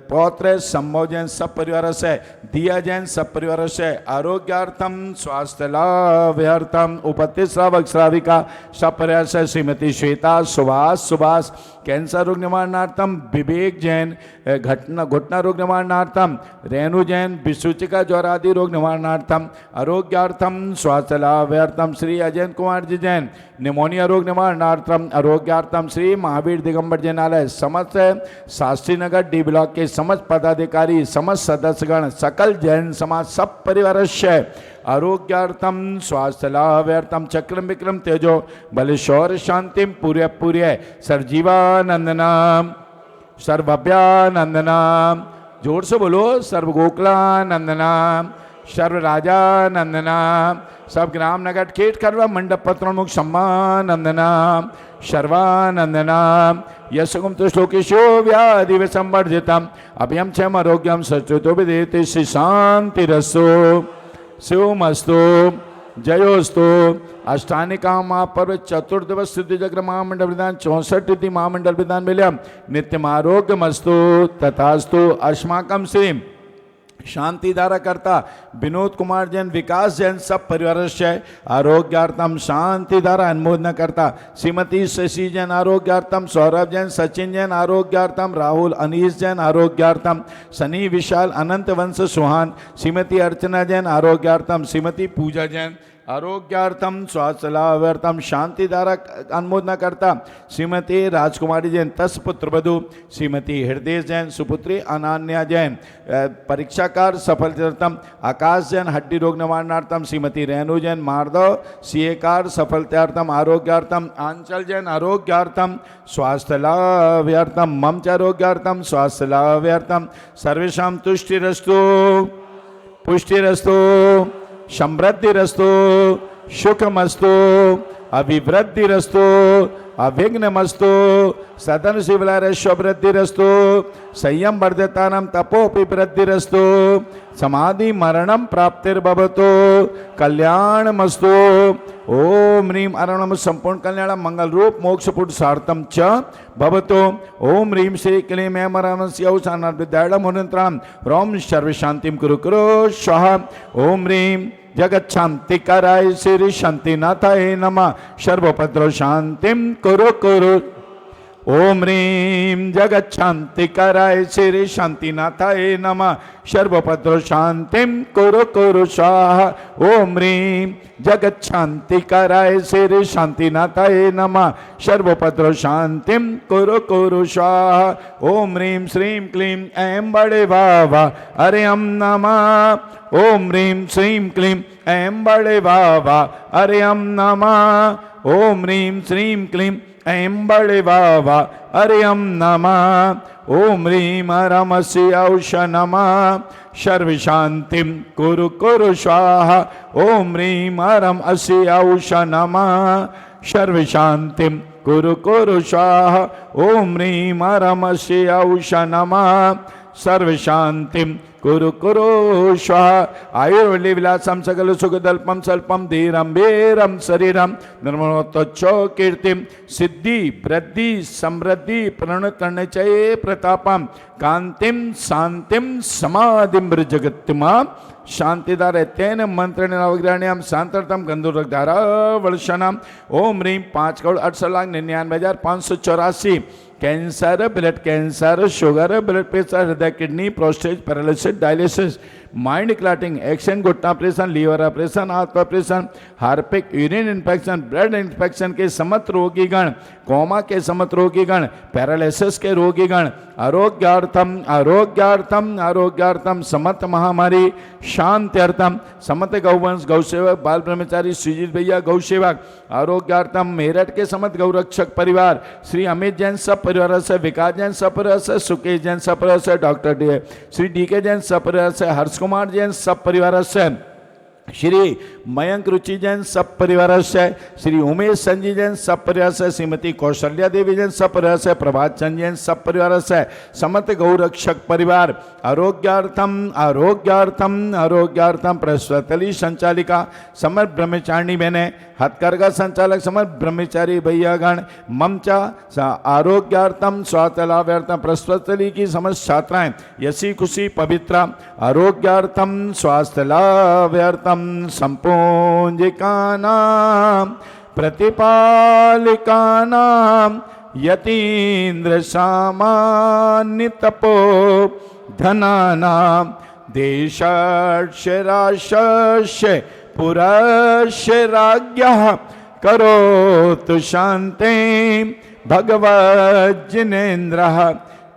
[SPEAKER 2] पौत्र संभव जैन सब परिवार से, दिया जैन सब परिवार से आरोग्यार्थम स्वास्थ्य लाभार्थम, उपस्थित श्रावक श्राविका सब परिवार से, श्रीमती श्वेता सुभाष कैंसर रोग निवारणार्थम, विवेक जैन घुटना रोग निवारणार्थम, रेणु जैन विसूचिका ज्वर आदि रोग निवारणार्थम आरोग्यार्थम स्वास्थ्य लाभार्थम, श्री अजय कुमार जी जैन निमोनिया रोग निवारणार्थम आरोग्यार्थम, श्री महावीर दिगंबर जैनालय समस्त शास्त्री नगर डी ब्लॉक के समस्त पदाधिकारी समस्त सदस्यगण सकल जैन समाज सब परिवार से आरोग्यार्थम स्वास्थ्य लाभार्थम, चक्रम विक्रम तेजो बल शौर्य शांतिम पूर्य सर्वजीवानंदनाम सर्वभव्यानंदनाम, जोर से बोलो, सर्व गोकुलानंदनाम सर्व राजानंदनाम, सब ग्राम नगर खेट करवा मंडप पत्रोन्मुख सम्मानंदनाम सर्वानंदनाम, यशकुम तो श्लोकेशो व्याधि संवर्जितम अभयम क्षम आरोग्यम सचुतो विदेते श्री शांतिरस्तु शिवमस्तु जयोस्तु। अष्टानिका महापर्व चतुर्दिवस सिद्धि चक्र महामंडल विधान 64 तिथि महामंडल विधान मिलम नित्यम आरोग्यमस्तु तथास्तु। अस्माकं श्री शांतिधारा करता विनोद कुमार जैन विकास जैन सब परिवार से आरोग्यार्थम शांतिधारा अनुमोदन करता, श्रीमती शशि जैन आरोग्यार्थम, सौरभ जैन, सचिन जैन आरोग्यार्थम, राहुल अनीश जैन आरोग्यार्थम, सनी विशाल अनंत वंश सुहान, श्रीमती अर्चना जैन आरोग्यार्थम, श्रीमती पूजा जैन आरोग्यार्थम स्वास्थ्य लाभार्थम शांतिधारा अनुमोदना करता, श्रीमती राजकुमारी जैन तस्पुत्र वधु, श्रीमती हृदय जैन सुपुत्री अनान्या जैन परीक्षाकार सफलतार्थम, आकाश जैन हड्डी रोग निवारणार्थम, श्रीमती रेणु जैन मार्दव सीएकार सफलतार्थम आरोग्यार्थम, आंचल जैन आरोग्यार्थम स्वास्थ्य लाभार्थम, ममच आरोग्यार्थम स्वास्थ्य लाभार्थम, सर्वेषां तुष्टिरस्तु पुष्टिरस्तु समृद्धिरस्तु सुखमस्तु अभिवृद्धिरस्तु अविघ्नमस्तु सदन शिवलारस्वृद्धिरस्तु संयम वर्धतानम तपोपि वृद्धिरस्तु समाधि मरणम प्राप्तिर्भवतु कल्याणमस्तु। ओम ह्रीं अरुणम संपूर्ण कल्याण मंगल रूप मोक्ष पुरुषार्थम च भवतु। ओम ह्रीं श्री क्लीं ऐं मरणस्य औषानर्विद्यायम मुनित्राम रोम सर्व शांतिम कुरु कुरु स्वाहा। ओम ह्रीं जगत शांति कराय श्री शांतिनाथाय नमः सर्वपद्र शांतिम कुरु कुरु। ओम ह्रीं जगत शांति कराय श्री शांतिनाथाय नमः सर्वपद्र शांतिम कुरु कुरु स्वाहा। ओम ह्रीं जगत शांति कराय श्री शांतिनाथाय नमः सर्वपद्र शांतिम कुरु कुरु स्वाहा। ओम ह्रीं श्रीं क्लीं ऐं बड़े बाबा हरे हम नमः। ओम ह्रीं श्रीं क्लीं ऐं बड़े बाबा हरे हम नमः। ओम ह्रीं श्रीं क्लीं ऐं बड़े बाबा हरे हम नमः। ओम ह्रीं रमस्य औष नमः सर्व शांतिम कुरु कुरु स्वाहा। ओम ह्रीं रम अस्य औष नमः सर्व शांतिम कुरु कुरु स्वाहा। ओम ह्रीं रम अस्य औष नमः सर्व शांतिम कुरु कुरु स्वाहा। आयुर्वल्ली विलासम सकल सुखदल्पम स्वल्पम धीरम वीरम शरीरम निर्मलोत्तोच्च कीर्तिम सिद्धि वृद्धि समृद्धि प्रणतनचये प्रतापम कांतिम शांतिम समाधिम जगत्मा शांतिदार तेन मंत्र नवग्रहण्यम शांतरतम गंधुरधारा वर्षणम। ओम ह्रीं 5,98,99,584 cancer blood cancer sugar blood pressure हृदय kidney prostate paralysis dialysis mind clotting, action, घुटना operation, liver operation, heart operation, Harpic, urine infection, blood infection के समस्त रोगीगण, कोमा के समस्त रोगीगण, पैरालिसिस के रोगीगण, आरोग्यार्थम आरोग्यार्थम आरोग्यार्थम, समस्त महामारी शांत्यर्थम, समस्त गौवंश गौसेवक बाल ब्रह्मचारी श्रीजीत भैया गौसेवक आरोग्यार्थम, मेरठ के समस्त गौरक्षक परिवार, श्री अमित जैन सब परिवार से, विकास जैन सब परिवार से, सुकेश जैन सब परिवार से, doctor D Shri DK. Jain सब परिवार से, हर्ष कुमार जैन सब परिवार से, श्री मयंक रुचि जैन सब परिवार से, श्री उमेश संजय जैन सब परिवार से, श्रीमती कौशल्या देवी जैन सब परिवार से, प्रभात चंद जैन सब परिवार से, समस्त गौरक्षक परिवार आरोग्यार्थम आरोग्यार्थम आरोग्यार्थम, प्रस्वतली संचालिका, समस्त ब्रह्मचारिणी बहने, हथकरघा संचालक, समस्त ब्रह्मचारी भैयागण, ममचा आरोग्यार्थम स्वास्थ्य लाभार्थम, प्रस्वतली की समस्त छात्राएं यसी खुशी पवित्रा आरोग्यार्थम स्वास्थ्य लाभार्थम, संपूंजिकानां प्रतिपालिकानां यतीन्द्र सामान्य तपो धनानां देशस्य राशस्य पुरस्य राज्ञः करोतु शान्तिं भगवज्जिनेन्द्रः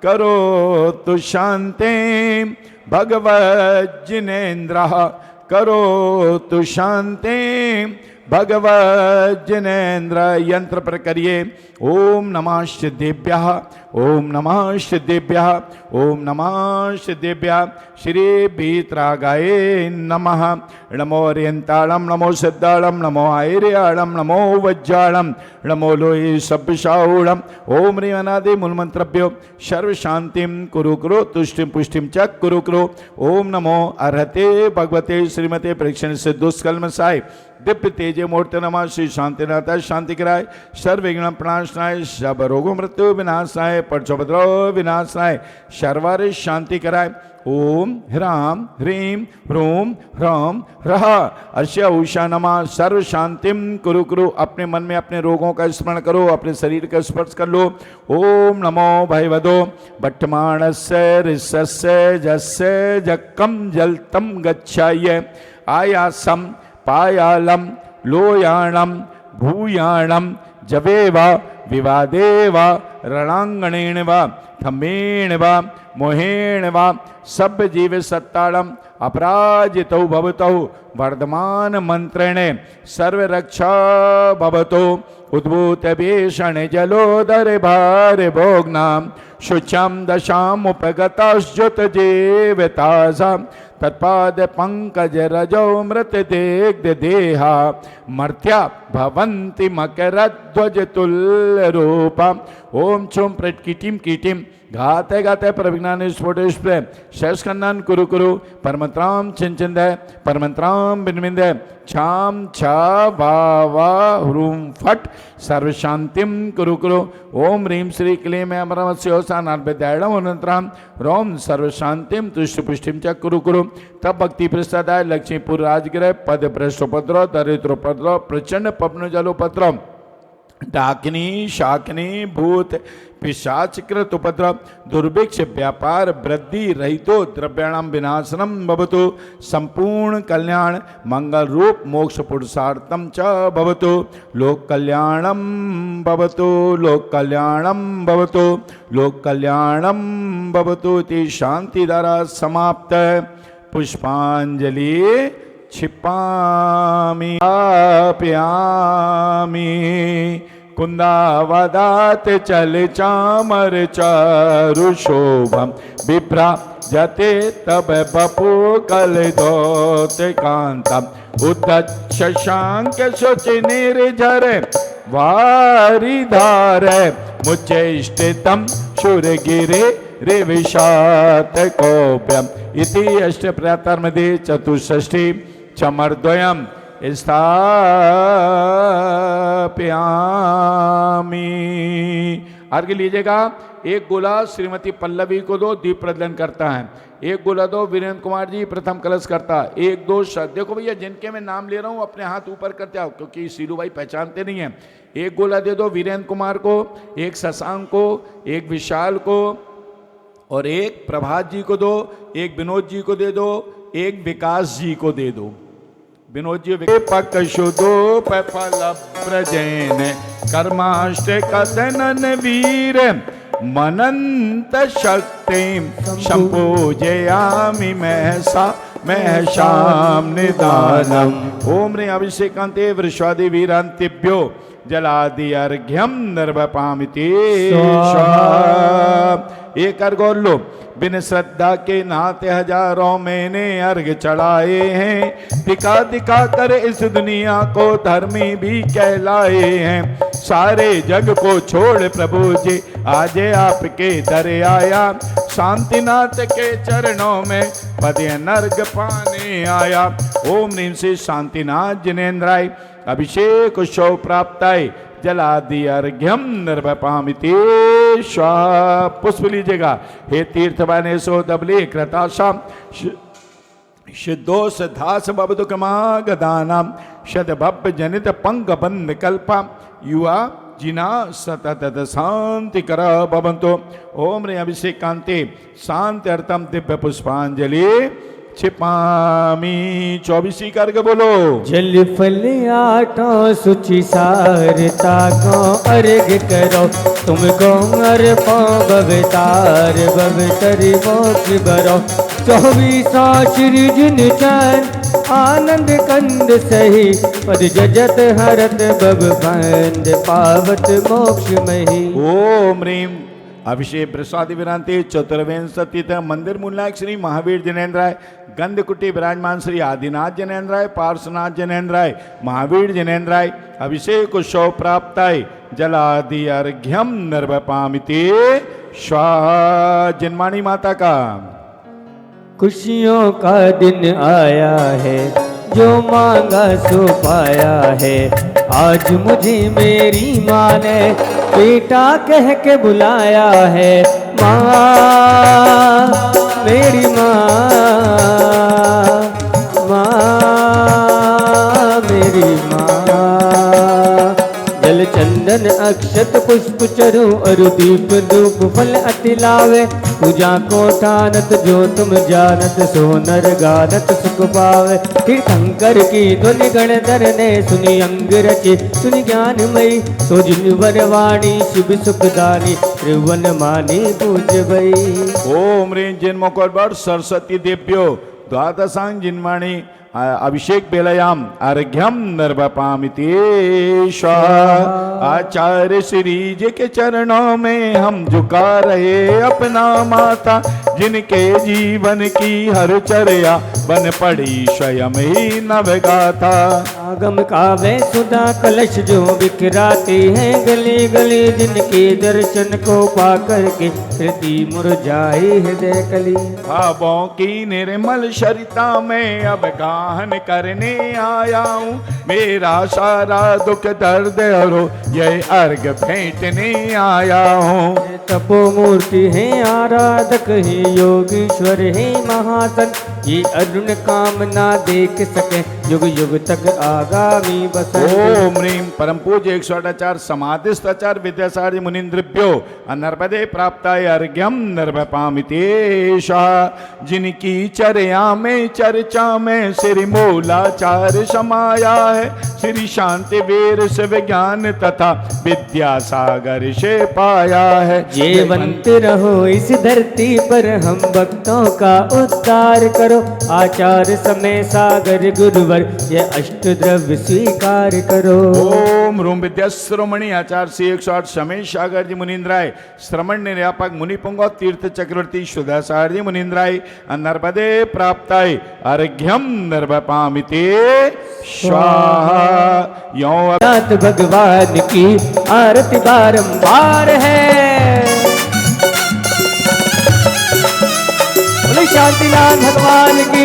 [SPEAKER 2] करोतु शान्तिं भगवज्जिनेन्द्रः करोतु शान्तिं भगवज्जिनेन्द्र। यंत्र पर करिए ओम नमः सिद्धेभ्यः ओम नमः सिद्धेभ्यः ओम नमः सिद्धेभ्यः। श्री भीतरागाय नमः। नमो ओरियंतालम नमो सिद्धालम नमो आयर्यालम नमो वज्जालम नमो लोये सभ्यशाऊलम। ओम ह्रीं अनादि मूलमंत्रभ्यो सर्व शांतिम कुरु कुरु तुष्टिम पुष्टिम च कुरु कुरु। ओम नमो अर्हते भगवते श्रीमते प्रेक्षण से दुष्कलमसाय दिव्य तेजे मूर्ति नमः। श्री शांतिनाथ शांति कराय सर्वविघ्न प्रणाशनाय सब रोगो मृत्यु विनाशनाय परचोपद्रव विनाशनाय सर्वार शांति कराय। ओम ह्राम ह्रीं ह्रूम ह्रौम ह्रः अस्य उषा नमः। सर्व शांतिम कुरु कुरु। अपने मन में अपने रोगों का स्मरण करो, अपने शरीर का स्पर्श कर लो। ओम नमो भयवदो वर्तमानस्य ऋषस्य जस्य जक्कम जलतम गच्छाय आयासम पायालम लोयाणम भूयाणम जवेव विवादेव रणांगणेन व थमेण व मोहेण व सब जीव सत्ताड़म अपराजितौ भवतौ वर्धमान मंत्रेण सर्वरक्षा भवतो उद्भूत भीषण जलोदर भार भोग्नाम शुचम दशाम उपगताश्जुत जीवतासा तत्पाद पंकज रजो मृत देग्ध देहा मर्त्या भवन्ति मकरध्वज तुल्य रूपा। ओम छुम प्रट कीटिम कीटिम घाते घाते प्रविज्ञान स्फोट स्प्रे शेषकन्नन कुरु कुरु परमंत्राम चिंचिंद परमंत्राम बिनबिंद छाम छा वा वा ह्रूम फट सर्व शांतिम कुरु कुरु। ओम ह्रीं श्री क्लीं अमरमस्योसानार्भ्यदायणम अनंतराम रोम सर्व शांतिम तुष्ट पुष्टिम च कुरु कुरु। तब भक्ति प्रसादाय लक्ष्मीपुर राजगिरह पद भ्रष्टोपद्रव दरिद्रोपद्रव प्रचंड पवन जलोपद्रव डाकिनी शाकिनी भूत पिशाचकृत उपद्रव दुर्भिक्ष व्यापार वृद्धि रहितो द्रव्याणाम विनाशनम भवतु। संपूर्ण कल्याण मंगल रूप मोक्ष पुरुषार्थम च भवतु। लोक कल्याणम भवतु लोक कल्याणम भवतु लोक कल्याणम भवतु। इति शांति द्वारा समाप्त। पुष्पांजलि क्षिपामि आप्यामि कुंदावदात चल चामर चारु शोभम विभ्रा जते तब बपु कल दोत कांतम उदत शशांक शुचि निर्झर वारिधार मुच्चैष्टितम शूरगिरे रे विषात कोप्यम। इति अष्ट प्रयातार्मध्ये चतुष्षष्ठी चमरद्वयम स्थापयामि। अर्घ्य लीजिएगा। एक गोला श्रीमती पल्लवी को दो, दीप प्रज्वलन करता है। एक गोला दो वीरेंद्र कुमार जी प्रथम कलश करता है। एक दो देखो भैया जिनके मैं नाम ले रहा हूं अपने हाथ ऊपर करते आओ क्योंकि सीलू भाई पहचानते नहीं है। एक गोला दे दो वीरेंद्र कुमार को, एक शशांक को, एक विशाल को और एक प्रभात जी को दो, एक विनोद जी को दे दो, एक विकास जी को दे दो। विनोद जी पक शुदो फल ब्रजैन कर्माष्ट कथनन वीर मनंत शक्ति संपूजयामि मैं शाम निदानम। ओम रे अभिषेकांते वृषादि वीरांतिभ्यो जलादि अर्घ्यम निर्वपामिति। एक अर्घ और लो। बिन श्रद्धा के नाते हजारों मैंने अर्घ चढ़ाए हैं, दिखा दिखा कर इस दुनिया को धर्मी भी कहलाए हैं। सारे जग को छोड़ प्रभु जी आज आपके दर आया, शांतिनाथ के चरणों में पदे नर्ग पाने आया। ओम नीम से शांतिनाथ जिनेन्द्राय अभिषेक शो प्राप्ताय जलादि अर्घ्यम निर्वपामिति। स्वाहा। पुष्प लीजिएगा। हे तीर्थवाने सो दबले कृताशाम शिद्धोष धास बबदुकमागदानाम शतभव जनित पंग बंद कल्पा युवा जिना सतत शांति कर भवंतो। ओम रे अभिषेकांते शांति अर्थम दिव्य पुष्पांजलि छिपामी। 24 करके बोलो।
[SPEAKER 3] जल फल आटा सुचि सारता को अर्घ करो, तुमको अर्पो भवतार भवतरि मोक्ष बरो। 24 श्री जिन चैन आनंद कंद सही, पद जजत हरत बब बंद पावत मोक्ष मही।
[SPEAKER 2] ओम ह्रीम अभिषेक प्रसाद विरांते चतुर्विंशतित मंदिर मूलनायक श्री महावीर जिनेन्द्राय गंधकुटी विराजमान श्री आदिनाथ जिनेन्द्राय पार्श्वनाथ जिनेन्द्राय महावीर जिनेन्द्राय अभिषेक उत्सव प्राप्ताय जलादि अर्घ्यम निर्वपामिति। स्वाहा। जिनमानी माता का
[SPEAKER 3] खुशियों का दिन आया है, जो मांगा सो पाया है। आज मुझे मेरी माँ ने बेटा कह के बुलाया है। माँ मेरी माँ, माँ मेरी माँ। जल चंदन अक्षत पुष्प चरु अरु दीप धूप फल अति लावे। पूजा को ठानत जो तुम जानत, सोनर गानत सुख पावे। तीर्थंकर की ध्वनि गणधर ने सुनी अंग रचे, सुनि ज्ञानमयी सो जिनवर वाणी शिव सुखदानी त्रिभुवन मानी पूज भई।
[SPEAKER 2] ओम ह्रीं जिन्मुखोद्भव सरस्वती देव्यो द्वादशांग जिन्माणी अभिषेक बेलयाम अर्घ्यम निर्वपामिति। स्वाहा। आचार्य श्री जी के चरणों में हम झुका रहे अपना माता, जिनके जीवन की हर चर्या बन पड़ी स्वयं ही नवगाथा।
[SPEAKER 3] आगम काव्य सुधा कलश जो बिखराते हैं गली गली, जिनके दर्शन को पाकर के हृदय मुरझाए हृदय कली।
[SPEAKER 2] भावों की निर्मल सरिता में अब गाहन करने आया हूँ, मेरा सारा दुख दर्द और ये अर्घ फेंटने आया हूँ।
[SPEAKER 3] तपो मूर्ति है आराधक है योगीश्वर है महासन, ये अरुण कामना देख सके युग युग तक आगामी बसंत।
[SPEAKER 2] ओम ह्रीं परम पूज्य 108 समाधिस्थ आचार्य विद्यासागर मुनीन्द्रभ्यो नर्मदे प्राप्ताय अर्घ्यम निर्वपामिति। स्वाहा। जिनकी चर्या में चर्चा में श्री मूलाचार्य समाया है, श्री शांति वीर से विज्ञान तथा विद्यासागर से पाया है।
[SPEAKER 3] जीवंत रहो इस धरती पर हम भक्तों का उद्धार करो, आचार्य समय सागर गुरुवर ये अष्ट द्रव्य स्वीकार करो।
[SPEAKER 2] ओम रूम विद्या श्रोमणी आचार्य श्री 108 समय सागर जी मुनीन्द्राय श्रमण निर्यापक मुनि पुंगव तीर्थ चक्रवर्ती सुधासागर जी मुनीन्द्राय नर्मदे प्राप्ताय अर्घ्यम निर्वपामिति। स्वाहा। यो
[SPEAKER 3] भगवान की आरती बारंबार है, बोले शांतिनाथ भगवान की।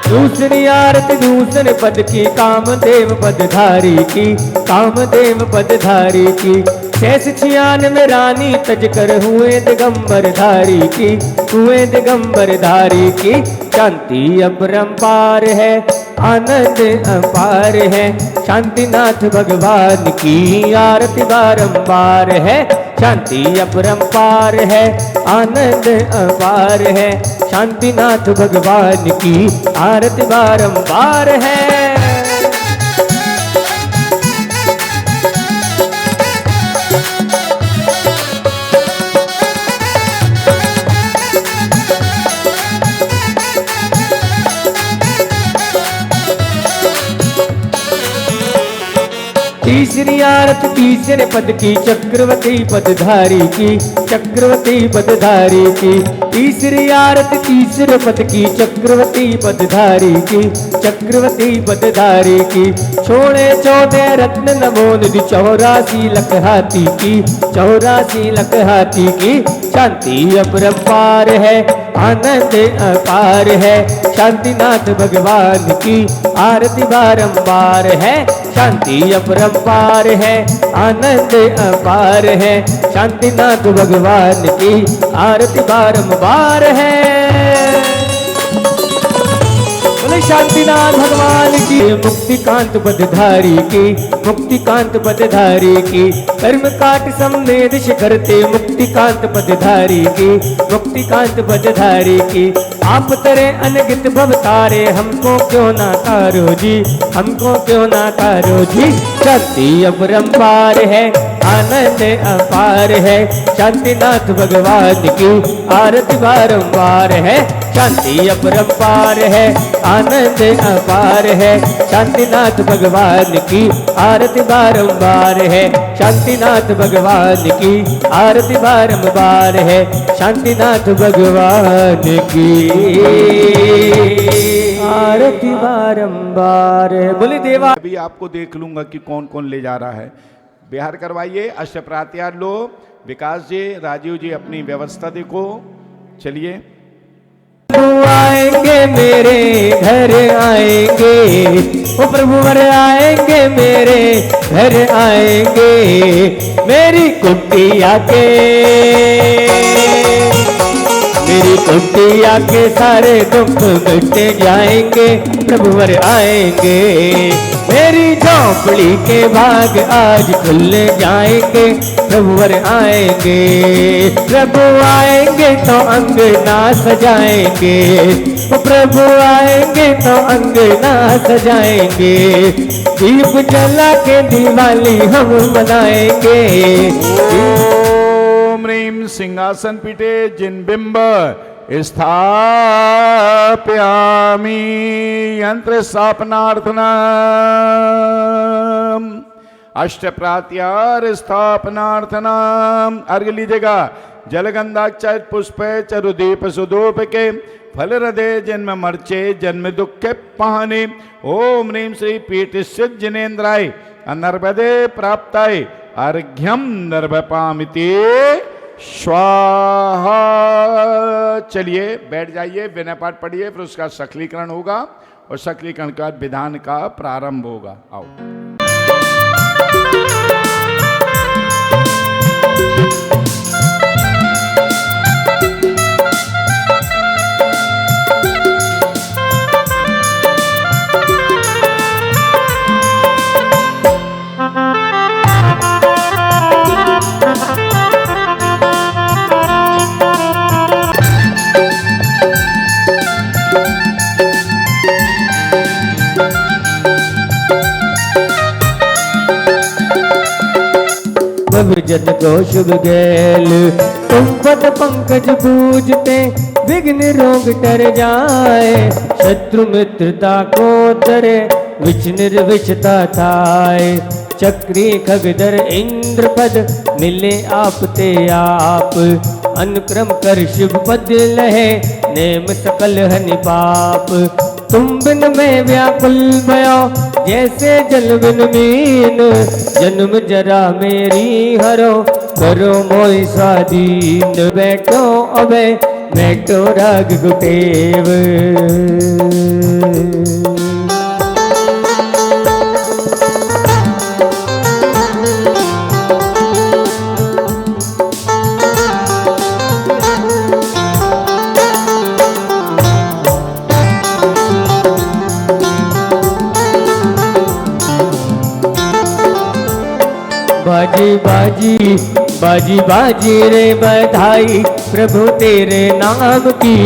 [SPEAKER 3] दूसरी आरती दूसरे पद की कामदेव पदधारी की, कामदेव पदधारी की। शेष 96 रानी तज कर हुए दिगंबर धारी की, हुए दिगंबर धारी की। शांति अपरंपार है आनंद अपार है। शांतिनाथ भगवान की आरती बारंबार है। शांति अपरंपार है, आनंद अपार है। शांतिनाथ भगवान की आरती बारंबार है। तीसरी आरती तीसरे पद की, चक्रवती पदधारी की, चक्रवती पदधारी की। तीसरी आरती तीसरे पद की, चक्रवती पदधारी की, चक्रवती पदधारी की। छोड़े 14 रत्न नमो निधि 84 लख हाथी की, 84 लख हाथी की। शांति अपरंपार है, आनंद अपार है। शांतिनाथ भगवान की आरती बारंबार है। शांति अपरंपार है, आनंद अपार है। शांतिनाथ भगवान की आरती बारंबार है। बोले शांतिनाथ भगवान की। मुक्तिकांत पदधारी की, मुक्तिकांत पदधारी की। कर्म काट सम्मेद शिखरते मुक्तिकांत पदधारी की, मुक्तिकांत पदधारी की। आप तरे अनगित भवतारे, हमको क्यों ना तारो जी, हमको क्यों ना तारो जी। शांति अपरंपार है, आनंद अपार है। शांतिनाथ भगवान की आरती बारंबार है। शांति अपरंपार है, आनंद अपार है। शांतिनाथ भगवान की आरती बारंबार है। शांतिनाथ भगवान की आरती बारंबार है। शांतिनाथ भगवान की आरती बारंबार है। बोले देवा।
[SPEAKER 2] अभी आपको देख लूंगा कि कौन कौन ले जा रहा है। बिहार करवाइए। अष्टप्रात्यार लो। विकास जी, राजीव जी अपनी व्यवस्था देखो। चलिए।
[SPEAKER 3] आएंगे मेरे घर आएंगे, ओ प्रभु वर आएंगे मेरे घर आएंगे। मेरी कुटिया के, मेरी कुटिया के सारे दुख मिट जाएंगे। प्रभु वर आएंगे। मेरी झोंपड़ी के भाग आज खुल जाएंगे। प्रभु वर आएंगे। प्रभु आएंगे तो अंगना सजाएंगे, प्रभु आएंगे तो अंगना सजाएंगे। दीप जला के दिवाली हम मनाएंगे।
[SPEAKER 2] ओम ह्रीं सिंहासन पीठे जिन बिंब स्थापयामि यंत्र स्थापनार्थना अष्टप्रात्यार स्थापनार्थना। अर्घ लीजिएगा। जलगंधाक्षर पुष्प चरुदीप सुदूप के फल हृदय जन्म मर्चे जन्म दुख पहाने। ओम ह्रीं श्री पीठ सिद्ध जिनेन्द्राय अनर्वदे प्राप्ताय अर्घ्यम नर्वपामिते स्वाहा। चलिए बैठ जाइए, विनय पाठ पढ़िए, फिर उसका सकलीकरण होगा और सकलीकरण के बाद विधान का प्रारंभ होगा। आओ।
[SPEAKER 3] जन को शुभ गैल तुम पद पंकज पूजते, विघ्न रोग टर जाए, शत्रु मित्रता को तरे, विच निर्विषता थाए। चक्री खगधर इंद्र पद मिले आप ते आप, अनुक्रम कर शिव पद लहे, नेम सकल हनि पाप। तुम बिन में व्याकुल भयो, जैसे जल बिन मीन, जन्म जरा मेरी हरो, करो मोहि स्वाधीन। बैठो अबे बैठो राग गुटेव। बाजी बाजी बाजी बाजी रे बधाई प्रभु तेरे नाम की।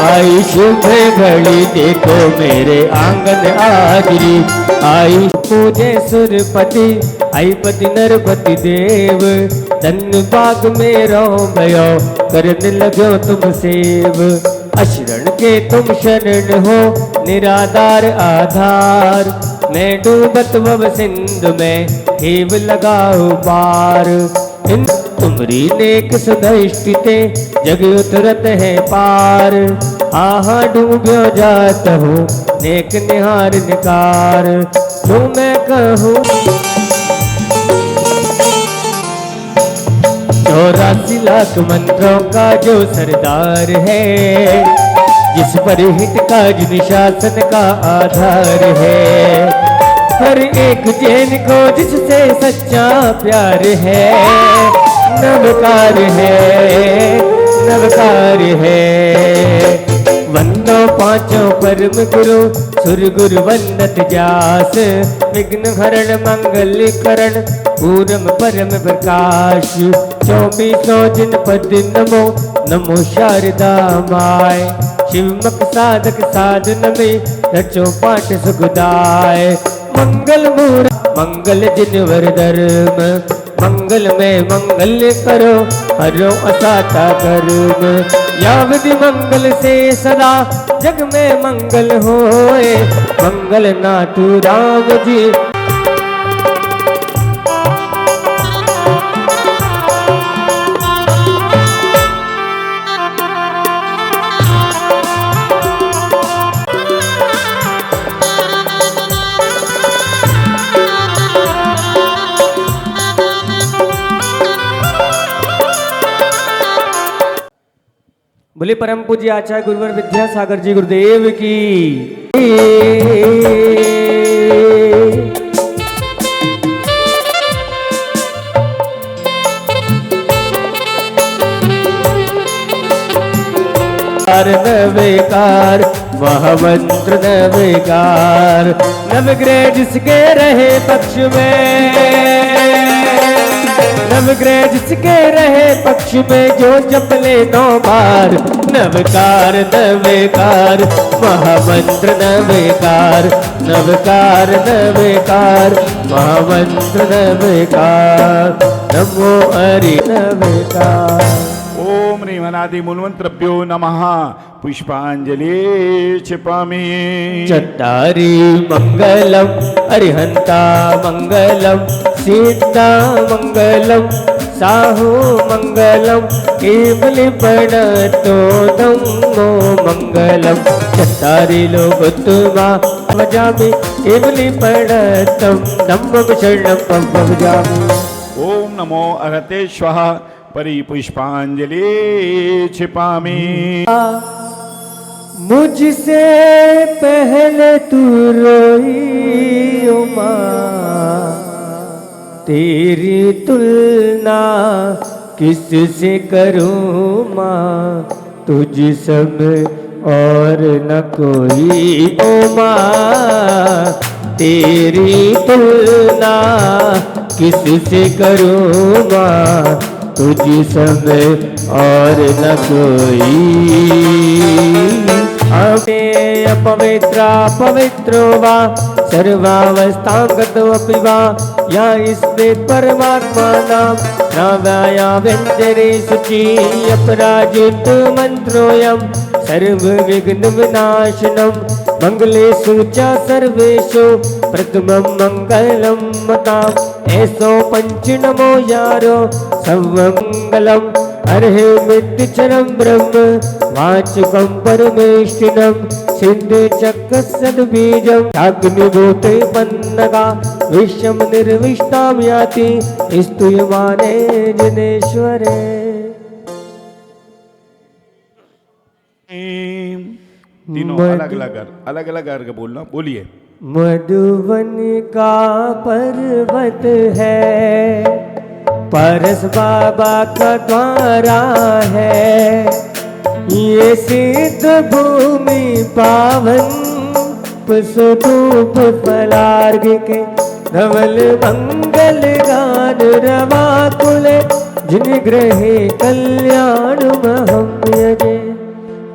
[SPEAKER 3] आई शुभ घड़ी देखो मेरे आंगन हाजरी। आई पूजे सुरपति आई पति नरपति देव। धन बाग में रो भयो करने लगो तुम सेव। अशरण के तुम शरण हो निराधार आधार। मैं डूबत भव सिंधु में हेव लगाओ पार। इन तुमरी नेक सुदृष्टिते जग उतरत है पार। आहा डूब्यो जात हो नेक निहार निकार। तो मैं कहूँ 84 लाख मंत्रों का जो सरदार है। जिस पर हित का जिन का आधार है। हर एक जैन को जिससे सच्चा प्यार है। नवकार है नवकार है। वंदो पांचों परम गुरु सुर गुरु वंदत जास। विघ्न हरण मंगल करण पूरम परम प्रकाश। 24 जिन पद नमो नमो शारदा माय। शिवमक साधक साधन में रचो पाठ सुखदाय। मंगल मूर्त मंगल जिन वर धर्म। मंगल में मंगल करो हरो असाता कर्म। या विधि मंगल से सदा जग में मंगल होए। मंगल नाथु राम जी। बोले परम पूज्य आचार्य गुरुवर विद्यासागर जी गुरुदेव की। नवकार महामंत्र नवकार। नवग्रह जिसके रहे पक्ष में। नवग्रह जिसके रहे पक्ष में जो जपले 9 बार। नवकार नवकार महामंत्र नवकार। नवकार नवकार महामंत्र नवकार। नमो हरि नवकार।
[SPEAKER 2] ओम ह्रीमनादि मूलमंत्रभ्यो नमः। पुष्पांजलि क्षिपामि।
[SPEAKER 3] चत्तारि मंगलम अरिहंता मंगलम। सीता मंगलम साहु मंगलम। केवली प्रणतो धम्मो मंगलम। चत्तारि लोकोत्तमा भजामि। केवली प्रणतम धम्मं शरणं भजामि।
[SPEAKER 2] ओम नमो अरहते स्वाहा। परि पुष्पांजलि क्षिपामि।
[SPEAKER 3] मुझसे पहले तू रोई उमा। तेरी तुलना किससे करूँ माँ। तुझ सब और न कोई ओ माँ। तेरी तुलना किससे करूँ माँ। तुझ सब और न कोई। हमें अपवित्रा पवित्रो वा सर्वावस्थागतो अपि वा। या इसमें परमात्मा नाम नाव्याया व्यंजने शुचि। अपराजित मंत्रोऽयं सर्व विघ्न विनाशनम। मंगलेषु च सर्वेषु प्रथमं मंगलम मताम्। ऐसो पंच नमो यारो सर्वमंगलम। अर्हे मित्यचरम ब्रह्म वाचकम परमेष्टिनम। सिद्ध चक्र सद्बीजम अग्निभूते पन्नगा। विश्वम निर्विष्टाम याति स्तूयमाने जनेश्वरे।
[SPEAKER 2] तीनों अलग अलग करके बोलना। बोलिए।
[SPEAKER 3] मधुवन का पर्वत है। परस बाबा का द्वारा है। ये सिद्ध भूमि पावन। पुष्प धूप फलार्घ्य के धवल मंगल मंगल गान रवा कुले जिन ग्रहे कल्याण महम यजे।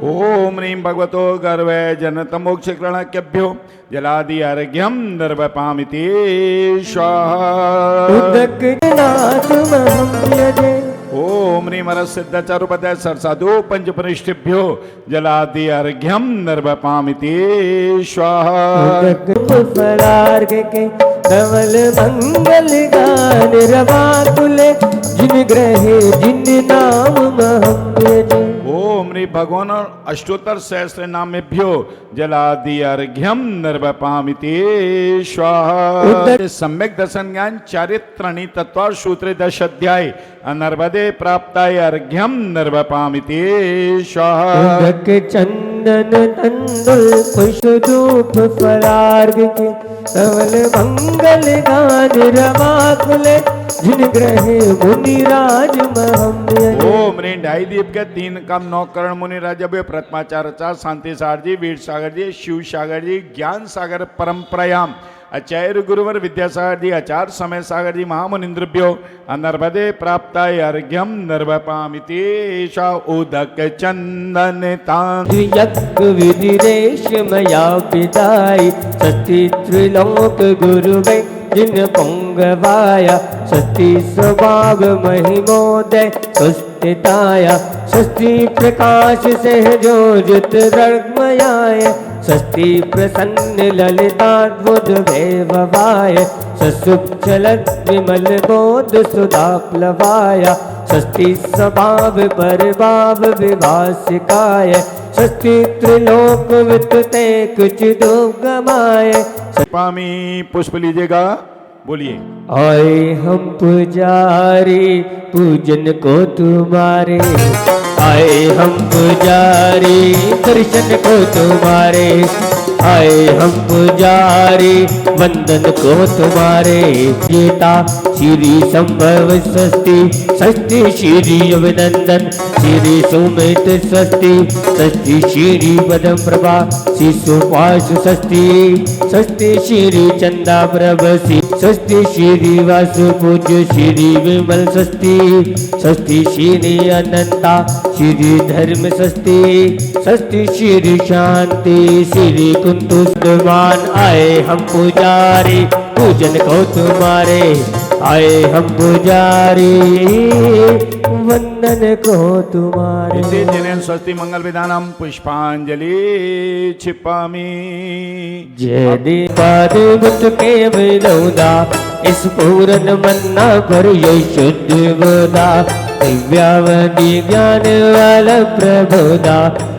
[SPEAKER 2] ओम ह्रीं भगवतो गर्वे जनतमोक्षकरणक्यभ्यो जलादि अर्घ्यम निर्वपामिति स्वाहा।
[SPEAKER 3] उदकनाथ महम यजे।
[SPEAKER 2] ओम ह्रीं हरसिद्ध चारुपदय सरसाधु पंचपरिष्ठिभ्यो जलादि अर्घ्यम निर्वपामिति स्वाहा।
[SPEAKER 3] फलार्घ के धवल मंगल गान रवा कुले जिन ग्रहे जिन नाम महम यजे।
[SPEAKER 2] ओम ह्रीं भगवान अष्टोत्तर सहस्र नामेभ्यो जलादि अर्घ्यम निर्वपामिति स्वाहा। सम्यक दर्शन ज्ञान चारित्रणी तत्व सूत्र 10 अध्याय अनर्वदे प्राप्ताय अर्घ्यम निर्वपामिति स्वाहा।
[SPEAKER 3] उदक चंदन तंदुल पुष्प धूप फलार्घ के धवल मंगल गान रवा कुले जिन ग्रहे मुनिराज महम यजे।
[SPEAKER 2] ओम ह्रीं ढाई दीप के 3 काम 9 करण मुनि राजा प्रथमाचार्य शांति सागर जी, वीर सागर जी, शिव सागर जी, ज्ञान सागर परंपरायाम आचार्य गुरुवर विद्यासागर जी, आचार्य समय सागर जी महामुनिन्द्रभ्यो अनर्वदे प्राप्ताय अर्घ्यम निर्वपामिति सा। उदक चंदन तां
[SPEAKER 3] यज्ञ विधि रेशमया पिताई सती त्रिलोक गुरुवे जिन पंगवाया सती स्वभाव महिमोदय सुस्थिताया षष्ठी प्रकाश सहजोजित रग्मयाय षष्ठी प्रसन्न ललिताद्भुत वैभवाय ससुक्षलत विमल बोध सुधा प्लवाय षष्ठी स्वभाव परभाव विभासिकाय षष्ठी त्रिलोक वितते कुछ दुर्गमाय।
[SPEAKER 2] पामी पुष्प लीजिएगा, बोलिए।
[SPEAKER 3] आए हम पुजारी पूजन को तुम्हारे, आए हम पुजारी दर्शन को तुम्हारे, आए हम पुजारी वंदन को तुम्हारे। जेता श्री संभव षष्ठी षष्ठी श्री अभिनंदन श्री सुमित षष्ठी षष्ठी श्री पदम प्रभा श्री सुपाशु षष्ठी षष्ठी श्री चंदा प्रभसी षष्ठी श्री वासु पूज्य श्री विमल षष्ठी षष्ठी श्री अनंता श्री धर्म षष्ठी षष्ठी श्री शांति श्री कुंतुष्मान। आए हम पुजारी पूजन को तुम्हारे, आए हम पुजारी वंदन को तुम्हारे।
[SPEAKER 2] इति जनेन स्वस्ति मंगल विधानम पुष्पांजलि क्षिपामि।
[SPEAKER 3] जय दीपादिवत के विनोदा इस पूर्ण मन्ना कर ये शुद्ध बोधा दिव्यावधि ज्ञान वाला प्रबोधा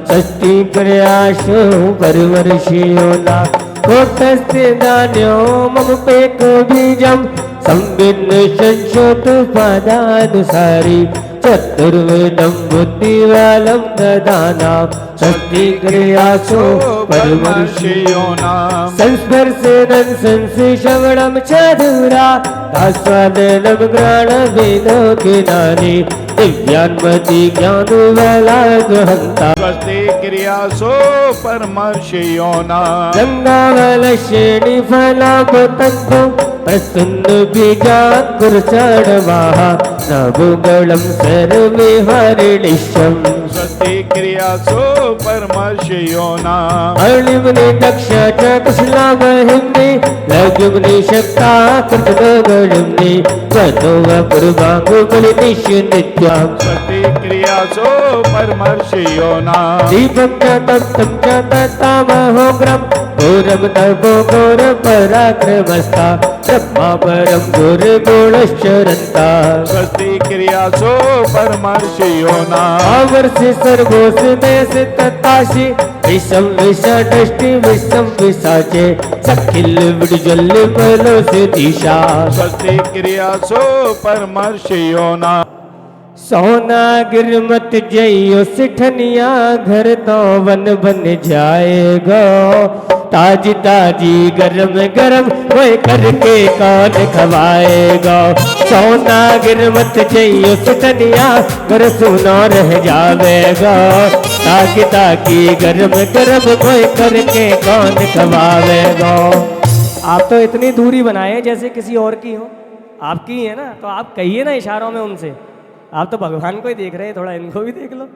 [SPEAKER 3] षष्ठी प्रयासो परवर्षियोना कोटस्ते दान्यो मम पेक बीजम संविन्न संशोत पदानुसारी चतुर्वेदम बुद्धिवालम ददाना षष्ठी क्रियासो परवर्षियोना संस्पर्शनं संसि श्रवणं चतुरा आस्वादनं घ्राणवेदो किनानि दिव्यान्मति ज्ञानवेला गहन्ता
[SPEAKER 2] स्वस्ति क्रियासो परमर्षियोना
[SPEAKER 3] गंगावलश्रेणी फलापतंतो प्रसन्न बीजात् कुरचडवाः नभुगलं सर्वे हरिणिशम्
[SPEAKER 2] स्वस्ति क्रियासो परमर्षियोना
[SPEAKER 3] अणिमुनि दक्ष च कुशलामहिम्नि लघुमुनि शक्ता कृतगणिम्नि वधोव पूर्वाङ्गुबलिनिश नित्याम्
[SPEAKER 2] स्वस्ति क्रियासो परमर्षियोना
[SPEAKER 3] दीपं च तप्तं च तत्तामहोग्रम् घोरं तपो घोर पराक्रमस्ता ब्रह्मा परं गुरुगुणश्चरन्ता
[SPEAKER 2] स्वस्ति क्रियासो परमर्षियोना
[SPEAKER 3] आवर्षि सर्वोस देश तत्ताशि विषम विषादृष्टि विषम विषाचे सखिल विडजल बलो से दिशा
[SPEAKER 2] स्वस्ति क्रियासो परमर्षियोना
[SPEAKER 3] सोना गिरमत जइयो सिठनिया घर तो वन बन जाएगा ताजी ताजी गरम गरम कोई करके कौन खवाएगा सोना गिरमत जइयो सिठनिया घर सुना रह जाएगा ताकि ताकि गरम गरम कोई करके कौन खवाएगा। आप तो इतनी दूरी बनाए जैसे किसी और की हो, आपकी ही है ना, तो आप कहिए ना इशारों में उनसे। आप तो भगवान को ही देख रहे हैं, थोड़ा इनको भी देख लो।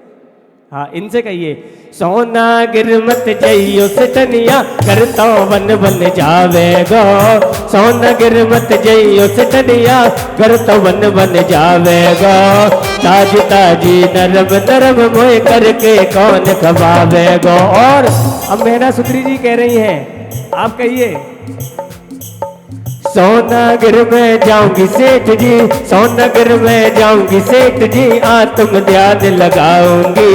[SPEAKER 3] हाँ, इनसे कहिए, सोना गिरमत जइयो से तनिया करता वन बन जावेगा। सोना गिरमत जइयो से तनिया करता वन बन जावेगा। ताज ताजी नरम नरम मोए करके कौन खवावेगा। और अब मेरा सुत्री जी कह रही हैं, आप कहिए, सोनागर में जाऊंगी सेठ जी, सोनागर में जाऊंगी सेठ जी, आत्म ध्यान लगाऊंगी।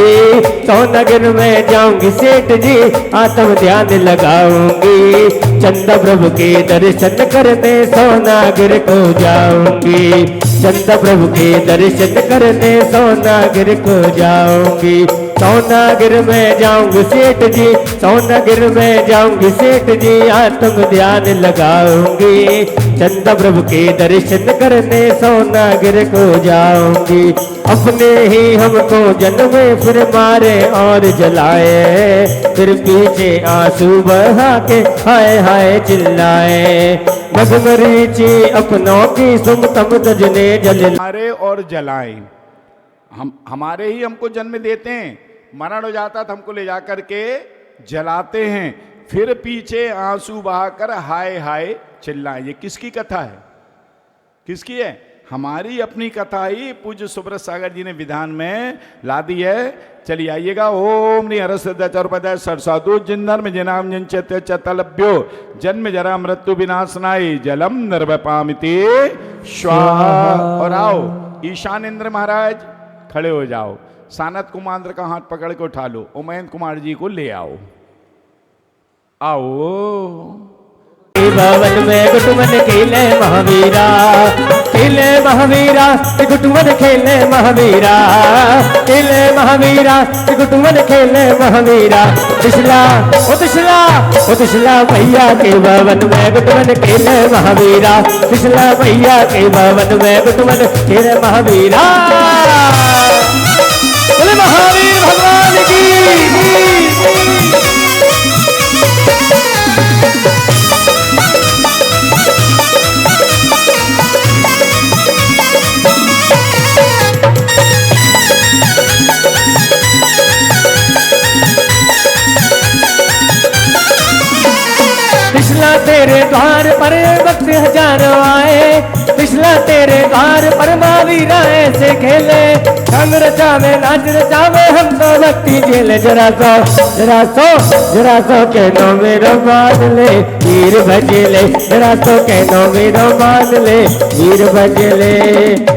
[SPEAKER 3] सोनागर में जाऊंगी सेठ जी, आत्म ध्यान लगाऊंगी। चंदा प्रभु के दर्शन करने सोनागर को जाऊंगी। चंदा प्रभु के दर्शन करने सोनागर को जाऊंगी। सोनागर में जाऊंगी सेठ जी, सोनागर में जाऊंगी सेठ जी, आत्म ध्यान लगाऊंगी। चंदा प्रभु के दर्शन करने सोनागर को जाऊंगी। अपने ही हमको जन्मे फिर मारे और जलाए, फिर पीछे आंसू बहा के हाय हाय चिल्लाए। मगमरीची अपनों की सुमतम तजने जल
[SPEAKER 2] मारे और जलाएं। हम हमारे ही हमको जन्म देते हैं, मरण हो जाता तो हमको ले जाकर के जलाते हैं, फिर पीछे आंसू बहाकर हाय हाय चिल्लाएं। ये किसकी कथा है? किसकी है? हमारी अपनी कथा ही पूज्य सुब्रत सागर जी ने विधान में ला दी है। चलिए आइएगा। ओम निरसदचौरपदय सरसाधु जिन्नर्म जिनाम जिनचत चतलभ्यो जन्म जरा मृत्यु विनाशनाय जलम निर्वपामिति स्वाहा। और आओ ईशान इंद्र महाराज खड़े हो जाओ, सानत कुमार का हाथ पकड़ के उठा लो, उमैन कुमार जी को ले आओ। आओ
[SPEAKER 3] भवन में गुटुमन खेले महावीरा, खेले महावीरा गुटुमन खेले महावीरा, खेले महावीरा गुटुमन खेले महावीरा। दिशला ओ दिशला ओ दिशला भैया के भवन में गुटुमन खेले महावीरा, दिशला भैया के भवन में गुटुमन खेले महावीरा। बोले महावीर भगवान की। पिछला तेरे द्वार पर भक्त हजारों आए, पिछला तेरे द्वार पर महावीरा ऐसे खेले। हम रचावे नाच रचावे हम तो भक्ति झेले। जरा सो कहनो मेरो मान ले वीर भजले, जरा सो कहनो मेरो मान ले वीर भजले।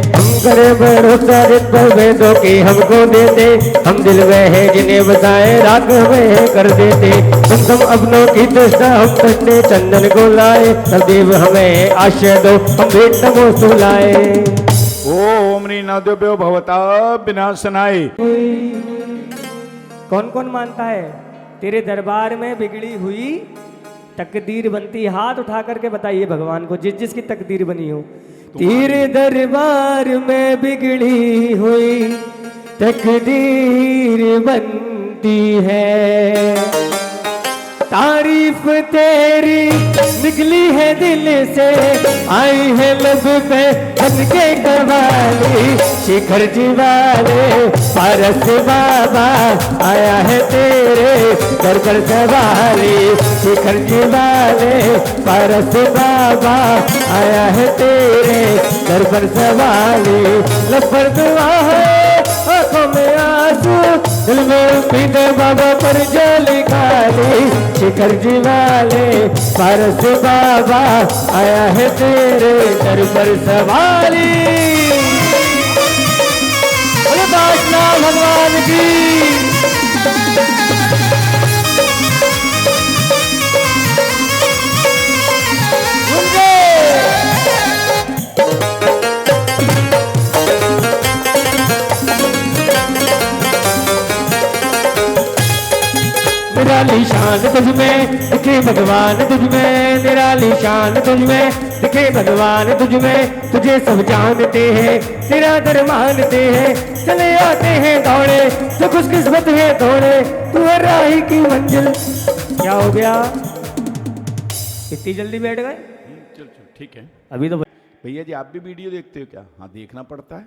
[SPEAKER 3] हम करे भरोसा रित वेदों की हमको देते, हम दिल में है जिन्हें बसाए राख में कर देते। तुम अपनों की दृष्टा हम तटने चंदन को लाए, सदैव हमें आश्रय दो हम भेंट नमो सुलाए।
[SPEAKER 2] ओम नीनाद्यो भवता विनाशनाय।
[SPEAKER 3] कौन कौन मानता है तेरे दरबार में बिगड़ी हुई तकदीर बनती? हाथ उठा करके बताइए भगवान को, जिस जिसकी तकदीर बनी हो। तेरे दरबार में बिगड़ी हुई तकदीर बनती है, तारीफ तेरी निकली है दिल से, आई है लब पे बन के कवाली। शिखर जी वाले पारस बाबा आया है तेरे दर पर सवाली। शिखर जी वाले पारस बाबा आया है तेरे दर पर सवाली। लफर दुआ है आंखों में आंसू, दिल में उम्मीद बाबा पर जो लिखा ली। शिखर जी वाले पारस बाबा आया है तेरे दर पर सवाली। बोले बादशाह भगवान की। निराली शान तुझ में दिखे भगवान तुझ में, निराली शान तुझ में दिखे भगवान तुझ में। तुझे सब जानते हैं तेरा दर मानते हैं, चले आते हैं दौड़े जो खुशकिस्मत है दौड़े। तू है राही की मंजिल। क्या हो गया, इतनी जल्दी बैठ गए?
[SPEAKER 2] चल ठीक है।
[SPEAKER 3] अभी तो
[SPEAKER 2] भैया जी आप भी वीडियो देखते हो क्या? हाँ देखना पड़ता है,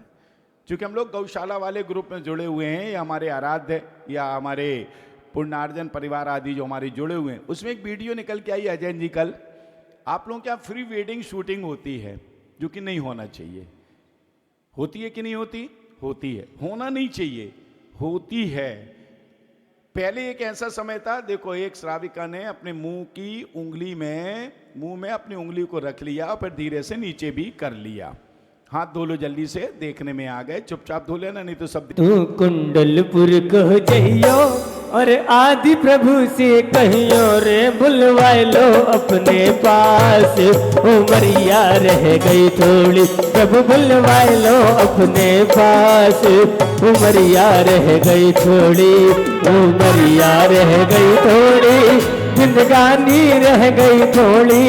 [SPEAKER 2] क्योंकि हम लोग गौशाला वाले ग्रुप में जुड़े हुए हैं, या हमारे आराध्य या हमारे पुण्यार्जन परिवार आदि जो हमारे जुड़े हुए हैं, उसमें एक वीडियो निकल के आई अजय जी कल, आप लोगों के यहाँ फ्री वेडिंग शूटिंग होती है, जो कि नहीं होना चाहिए। होती है कि नहीं होती? होती है। होना नहीं चाहिए, होती है। पहले एक ऐसा समय था, देखो एक श्राविका ने अपने मुंह में अपनी उंगली को रख लिया और फिर धीरे से नीचे भी कर लिया। हाथ धो लो जल्दी से, देखने में आ गए, चुपचाप धो लेना नहीं तो सब।
[SPEAKER 3] तू कुंडलपुर कह जइयो और आदि प्रभु से कहियो रे, बुलवाए लो अपने पास, उमरिया रह गई थोड़ी, प्रभु बुलवाए लो अपने पास, उमरिया रह गई थोड़ी, उमरिया रह गई थोड़ी, जिंदगानी रह गई थोड़ी,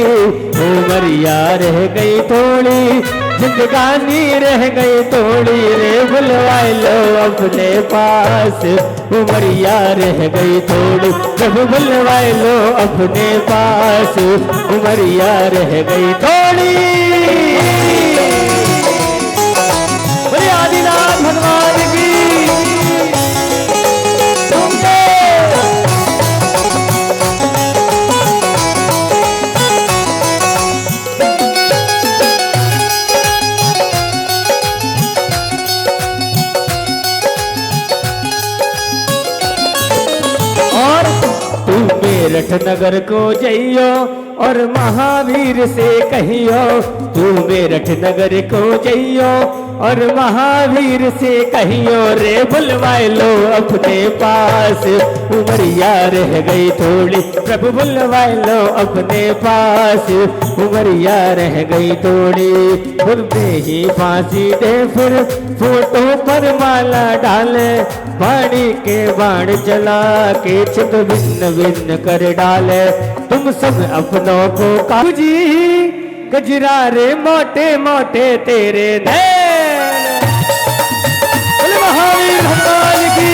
[SPEAKER 3] उमरिया रह गई थोड़ी, जिंदगानी रह गई थोड़ी रे, बुलवाए लो अपने पास, उमरिया रह गई थोड़ी, प्रभु बुलवाए लो अपने पास, उमरिया रह गई थोड़ी। बोले आदिनाथ भगवान की। मेरठ नगर को जइयो और महावीर से कहियो, तू मेरठ नगर को जइयो और महावीर से कहियो रे, बुलवाए लो अपने पास, उमरिया रह गई थोड़ी, प्रभु बुलवाए लो अपने पास, उमरिया रह गई थोड़ी, दे ही फांसी दे फिर फोटो पर माला डाले, बाणी के बाण चला के छिप भिन्न भिन्न कर डाले, तुम सब अपनों को काबू जी, गजरा रे मोटे मोटे तेरे नैन, बोले महावीर भगवान की।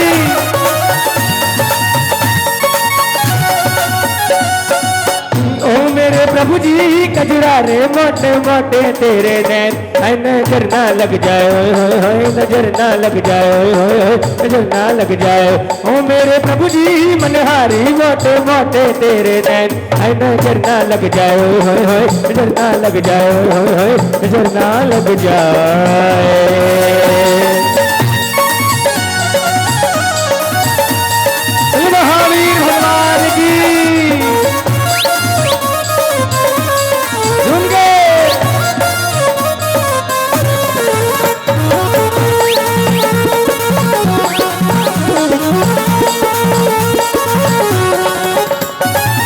[SPEAKER 3] ओ मेरे प्रभु जी, गजरा रे मोटे मोटे तेरे नैन, नजर ना लग जाए, नजर ना लग जाए, नजर ना लग जाए, ओ मेरे प्रभु जी, मनहारी मोटे मोटे तेरे नैन, नजर ना लग जाए, नजर ना लग जाए, नजर ना लग जाए। महावीर भगवान की।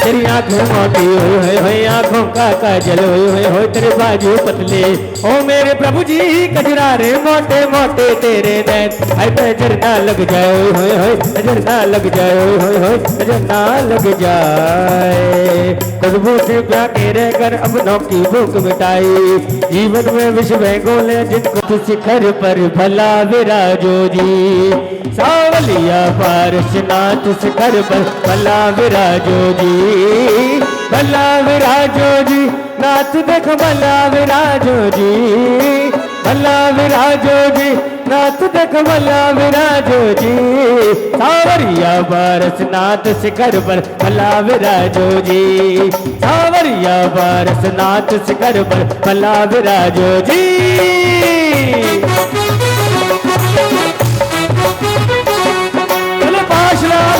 [SPEAKER 3] तेरी आंखें मोटी हुई आंखों का काजल हुई तेरे बाजू पतले, ओ मेरे प्रभु जी, कजरा रे मोटे मोटे तेरे नैन, नजर ना लग जाए, नजर ना लग जाए, नजर ना लग जाए, खुशबू से प्याके रहकर अपनों की भूख मिटाई, जीवन में विश्व गोले जिनको शिखर पर भला विराजो जी, सावलिया पारसनाथ शिखर पर भला विराजो जी, भला विराजो जी, नाथ देख भला विराजो जी, भला विराजो जी, नाथ देख भला विराजो जी, सावरिया पारसनाथ शिखर पर भला विराजो जी, सावरिया पारसनाथ शिखर पर भला विराजो जी।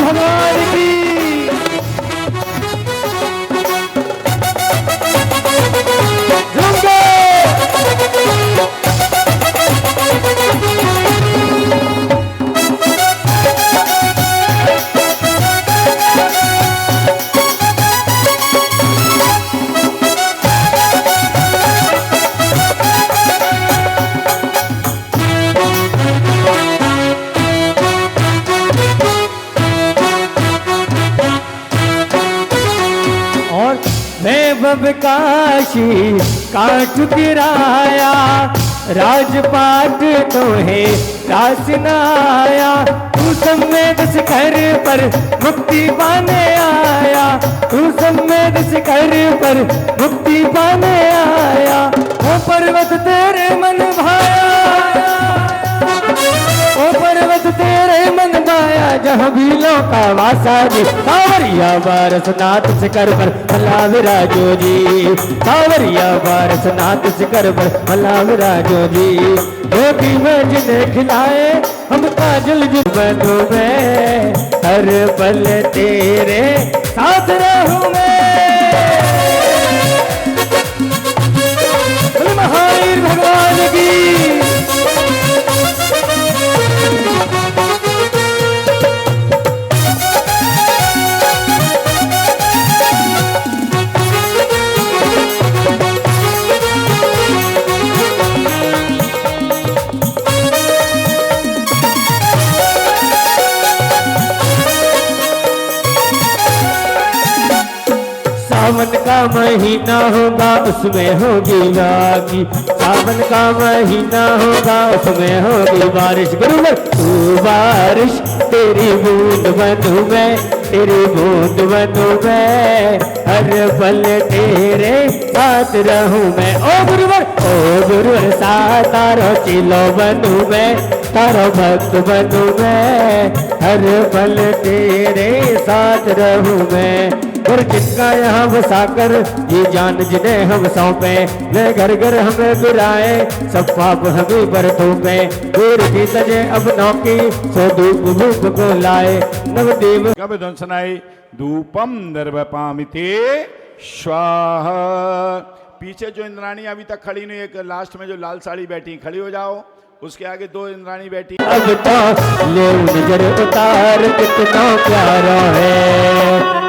[SPEAKER 3] भगवान की। काशी काठ गिराया, राजपाट तो है रास न आया, तू संवेद शिखर पर मुक्ति पाने आया, तू संवेद शिखर पर मुक्ति पाने आया, ओ पर्वत तेरे मन भाया, ओ पर्वत तेरे मन भाया, जहाँ भीलों का वासा जी। सावरिया वारसनाथ शिखर पर भला विराजो जी, सावरिया वारसनाथ शिखर पर भला विराजो जी। रोटी में जिन्हें खिलाए हम काजल जी बनूं मैं, हर पल तेरे साथ रहूं मैं। महावीर भगवान की सावन का महीना होगा उसमें होगी राखी, सावन का महीना होगा उसमें होगी बारिश। गुरुवर तू बारिश तेरी बूंद बनूं मैं, तेरी बूंद बनूं मैं, हर पल तेरे साथ रहूं मैं। ओ गुरुवर साथ तारो चिलो बनूं मैं, तारो भक्त बनूं मैं, हर पल तेरे साथ रहूं मैं। और जिनका यहाँ बसाकर ये जान जिन्हें हम सौंपे, ले घर घर हमें गिराए, सब पाप हमें पर थोपे। दूर की सजे अब नौकी, सो धूप भूप को लाए, नवदेव
[SPEAKER 2] कब ध्वंसनाई धूपम निर्वपामिते स्वाहा। पीछे जो इंद्राणी अभी तक खड़ी नहीं, एक लास्ट में जो लाल साड़ी बैठी, खड़ी हो जाओ। उसके आगे दो इंद्राणी बैठी।
[SPEAKER 3] अब तो ले नजर उतार कितना प्यारा है,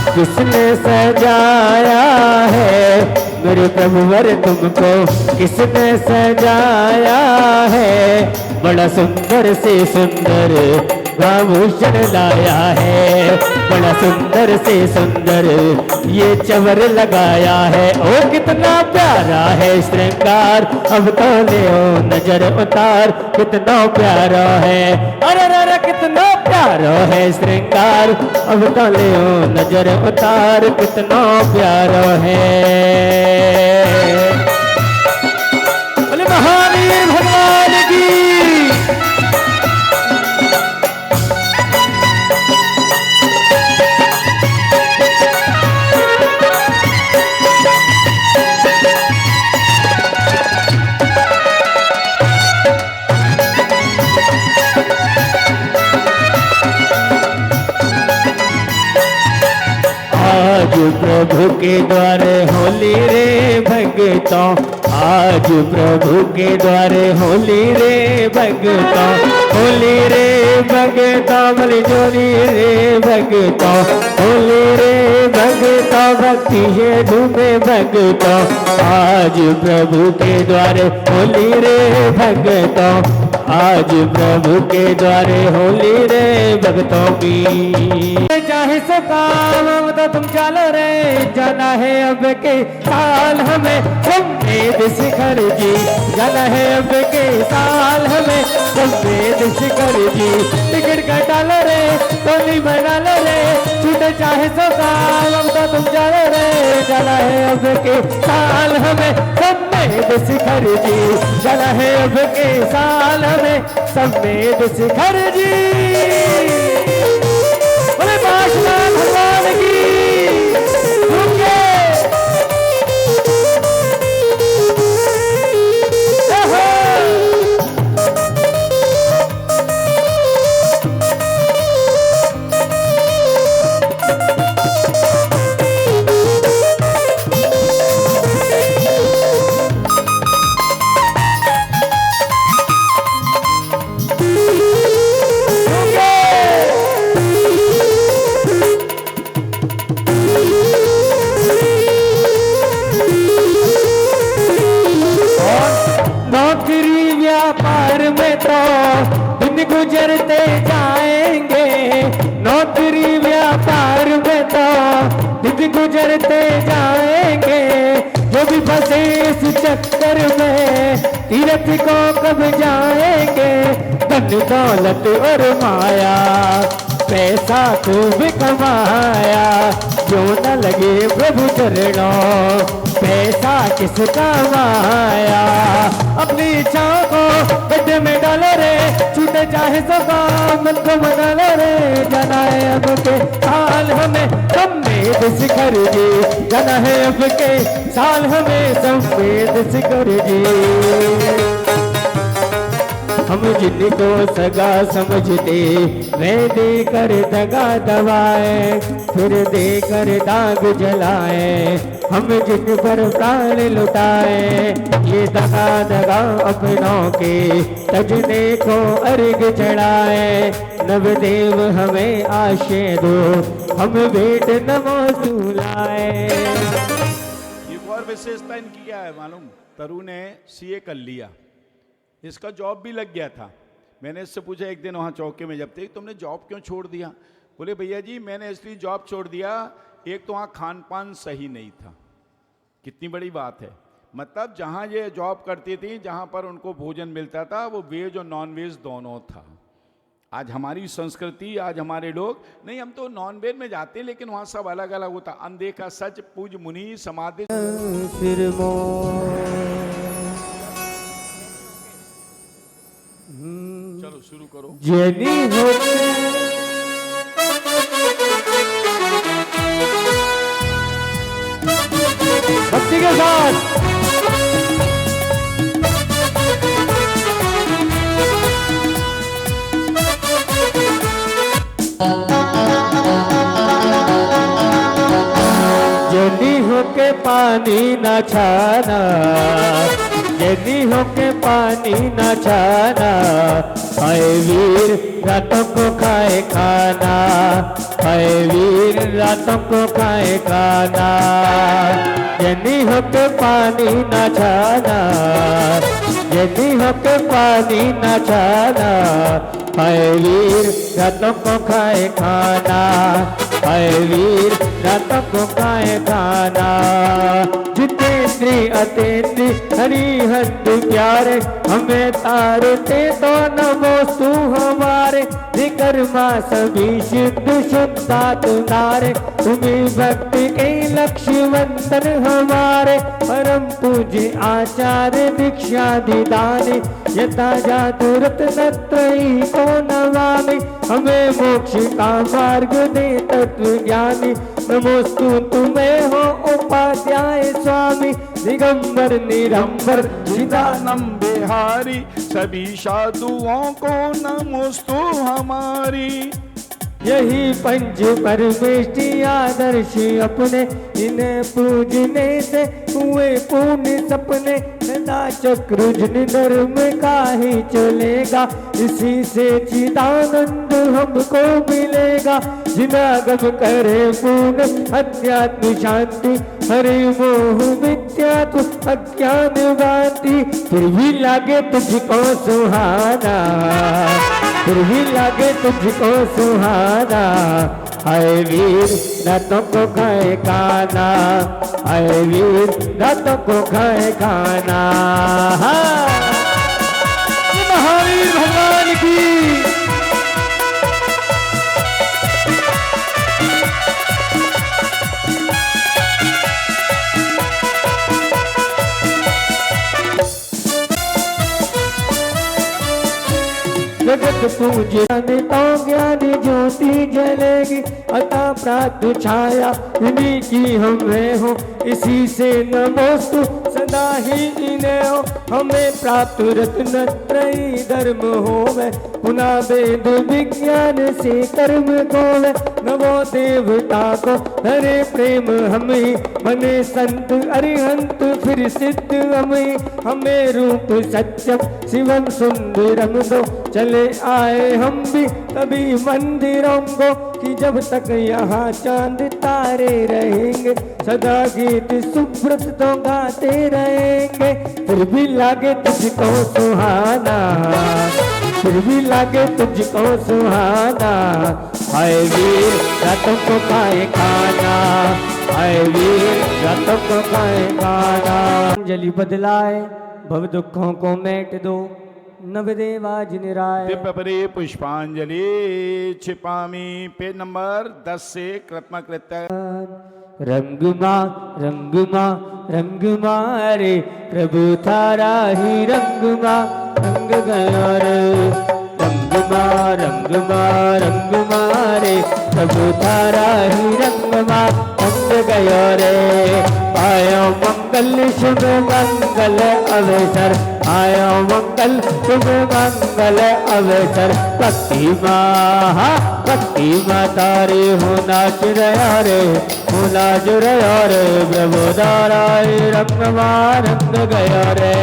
[SPEAKER 3] किसने सजाया है मेरे प्रभुवर तुमको, किसने सजाया है, बड़ा सुंदर से सुंदर आभूषण लाया है, बड़ा सुंदर से सुंदर ये चवर लगाया है। ओ कितना प्यारा है श्रृंगार, अब तो ले नजर उतार कितना प्यारा है। अरे अरे कितना प्यारा है श्रृंगार, अब तो ले नजर उतार कितना प्यारा है। बोले महावीर भगवान की। आज प्रभु के द्वारे होली रे भगतों, आज प्रभु के द्वारे होली रे भगतों, होली रे भगतों, बलि जोरी रे भगतों, होली रे भगतों, भक्ति है धूमे भगतों। आज प्रभु के द्वारे होली रे भगतों, आज प्रभु के द्वारे होली रे भगतों की। चाहे सो काम तो तुम चलो रे, जाना है अब के साल हमें संवेद शिखर जी, जाना है अब के साल हमें संवेद शिखर जी। टिकट कटा लो रे टोली बना लो रे, छूटे चाहे सो काम तो तुम चलो रे, जाना है अब के साल हमें संवेद शिखर जी, जाना है अब के साल हमें संवेद शिखर जी। बोले बादशाह भगवान की। गुजरते जाएंगे नौकरी व्यापार में तो दिन गुजरते जाएंगे, जो भी फंसे इस चक्कर में तीर्थ को कब जाएंगे। धन दौलत और माया पैसा खूब कमाया, जो न लगे प्रभु चरणों पैसा किस काम आया। अपनी इच्छा को गड्ढे में डालो रे, छूटे चाहे सो काम को मना लो रे। जाना है अब के साल हमें संवेद शिखर जी, जाना है अब के साल हमें संवेद शिखर जी। हम जिनको सगा समझते वे देकर दगा दवाए, फिर देकर दाग जलाए हम जिन पर प्राण लुटाए। ये दगा दगा अपनों के तजने को अर्घ चढ़ाए। नवदेव हमें आशे दो, हम भेंट नमो लाए।
[SPEAKER 2] एक और विशेषता इनकी क्या है मालूम? तरु ने सीए कर लिया, इसका जॉब भी लग गया था। मैंने इससे पूछा एक दिन वहाँ चौके में जब थे, तुमने जॉब क्यों छोड़ दिया? बोले भैया जी मैंने इसलिए जॉब छोड़ दिया, एक तो वहाँ खान पान सही नहीं था। कितनी बड़ी बात है, मतलब जहाँ ये जॉब करती थी, जहाँ पर उनको भोजन मिलता था वो वेज और नॉन वेज दोनों था। आज हमारी संस्कृति, आज हमारे लोग नहीं, हम तो नॉन वेज में जाते हैं लेकिन वहाँ सब अलग अलग होता। अनदेखा सच पूज मुनि समाधि। चलो शुरू करो।
[SPEAKER 3] जनी हो भक्ति के साथ जनी हो के पानी न छाना, जनी हो के पानी न छाना। हाय वीर रातों को खाए खाना, हाय वीर रातों को खाए खाना। जनी हो के पानी न छाना, जनी हो के पानी न छाना। हाय वीर रातों को खाए खाना, हाय वीर रातों को खाए खाना। जितेंद्री अतेंद्री हरिहंत प्यारे, हमें तारते तो नमोस्तु हमारे। विकर्मा सभी सिद्ध शुद्धा तुनारे, तुम्हें भक्ति के लक्ष्यवंतन हमारे। परम पूज्य आचार्य दीक्षा दिदाने, यथा जातु रत्नत्रयी को नमामि। हमें मोक्ष का मार्ग दे तत्व ज्ञानी, नमोस्तु तुम्हें हो उपाध्याय स्वामी। दिगंबर निरंबर
[SPEAKER 2] चिदानंद बिहारी, सभी साधुओं को नमोस्तु हमारी।
[SPEAKER 3] यही पंच परमेष्टि आदर्श अपने, इन्हें पूजने से हुए पुण्य सपने। सदा चक्रुजन धर्म का ही चलेगा, इसी से चिदानंद हमको मिलेगा। जिनागम करे पूर्ण अध्यात्म शांति, हरि मोह विद्या तु अज्ञान भांति। फिर भी लागे तुझको सुहाना, फिर भी लागे तुझको सुहाना। हाय वीर रातों को खाए खाना, हाय वीर रातों को खाए खाना। महावीर भगवान की जगत पूजन तो ज्ञान ज्योति जलेगी। अतः प्रातः छाया इन्हीं की हमें हो, इसी से नमोस्तु सदा ही इन्हें हो। हमें प्राप्त रत्न त्रयी धर्म होवे, पुनः वेद विज्ञान से कर्म कोवे। नमो देवता को हरे प्रेम हमें, बने संत अरिहंत फिर सिद्ध हमें। हमें रूप सत्यम शिवम सुंदरम दो, चले आए हम भी कभी मंदिरों को। कि जब तक यहाँ चांद तारे रहेंगे, सदा गीत सुब्रत तो गाते रहेंगे। फिर भी लागे तुझको सुहाना, फिर भी लागे तुझको सुहाना। हाय वीर रातों को खाए खाना, हाय वीर रातों को खाए खाना। अंजलि बदलाए भव दुखों को मेट दो, नवदेवाज निराय।
[SPEAKER 2] दिव्य परे पुष्पांजलि छिपामी। पेज नंबर 10 से कृतकृत्य।
[SPEAKER 3] रंग मारे प्रभु थारा ही रंग गया रे। रंग मारे प्रभु थारा ही रंग गया रे। आयो मंगल शुभ मंगल अवसर, आयो मंगल शुभ मंगल अवसर। भक्ति माँ तारी हो नाच रहा रे, हो नाच रहा रे। प्रभु तारा ही रंग गया रे।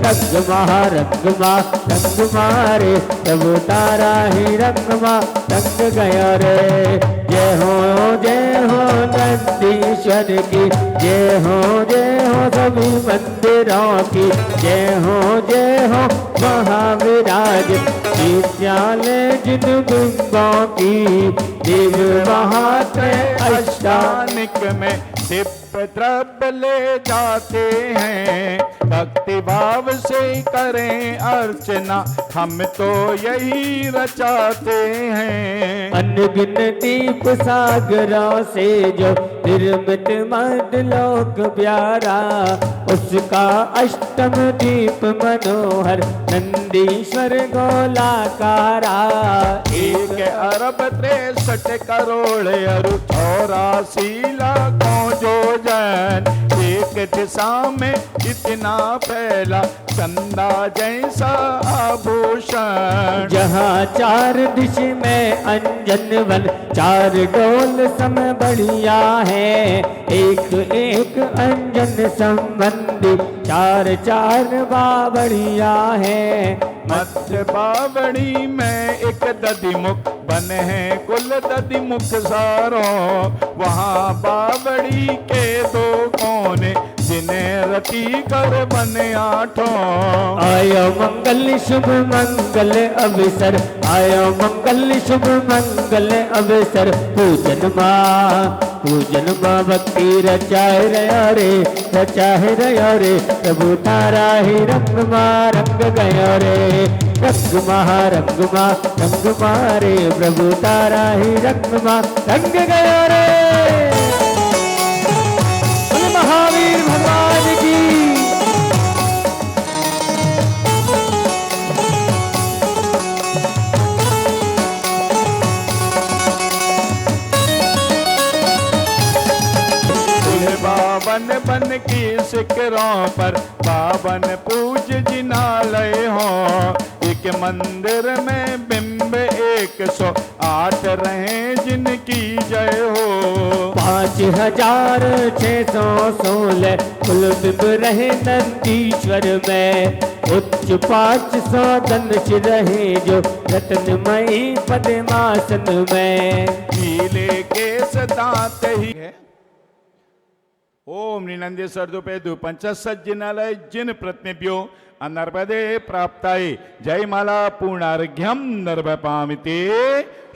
[SPEAKER 3] रंग मारे प्रभु तारा ही रंग गया रे। जय हो नंदीश्वर की, जय हो सभी मंदिरों की। जय हो महाविराज विद्यालय जिन बिंबों की। दिव्य महात्म्य
[SPEAKER 2] अष्टानिक में दिव्य द्रव्य ले जाते हैं। भक्ति भाव से करें अर्चना, हम तो यही रचाते हैं।
[SPEAKER 3] अनगिन दीप सागरों से जो निर्मित मधुलोक प्यारा, उसका अष्टम दीप मनोहर नंदीश्वर गोलाकारा।
[SPEAKER 2] 1,63 अरु 84 लाखों जोजन, एक दिशा में इतना फैला चंदा जैसा आभूषण।
[SPEAKER 3] जहाँ 4 दिश में अंजन वन, 4 डोल सम बढ़िया है। एक अंजन संबंधी 4 बावड़िया है।
[SPEAKER 2] मध्य बावड़ी में एक दधिमुख बने हैं कुल दधिमुख सारों। वहाँ बावड़ी के 2 कोने, जिन्हें रति कर बने 8।
[SPEAKER 3] आयो मंगल शुभ मंगल अवसर, आयो मंगल शुभ मंगल अवसर। पूजन माँ भक्ति रचाए रया रे, रचाए रया रे। प्रभु तारा ही रंग गया रे। रंग मारे प्रभु तारा ही रंग गया रे। महावीर भगवान की।
[SPEAKER 2] बावन बन की शिखरों पर पावन पूज जिनालय हो। एक मंदिर में बिंब 108 रहे जिनकी जय हो।
[SPEAKER 3] 5616 कुल बिंब रहे नंदीश्वर में। उच्च 500 धनुष रहे जो रत्नमयी पद्मासन में।
[SPEAKER 2] नीले के दांत ही है। ओम निनंदे सर्दुपेदु पंचसज्जिनालय जिन प्रतिभ्यो अनर्पदे प्राप्ताय जय माला पूर्णार्घ्यम नर्वपामिते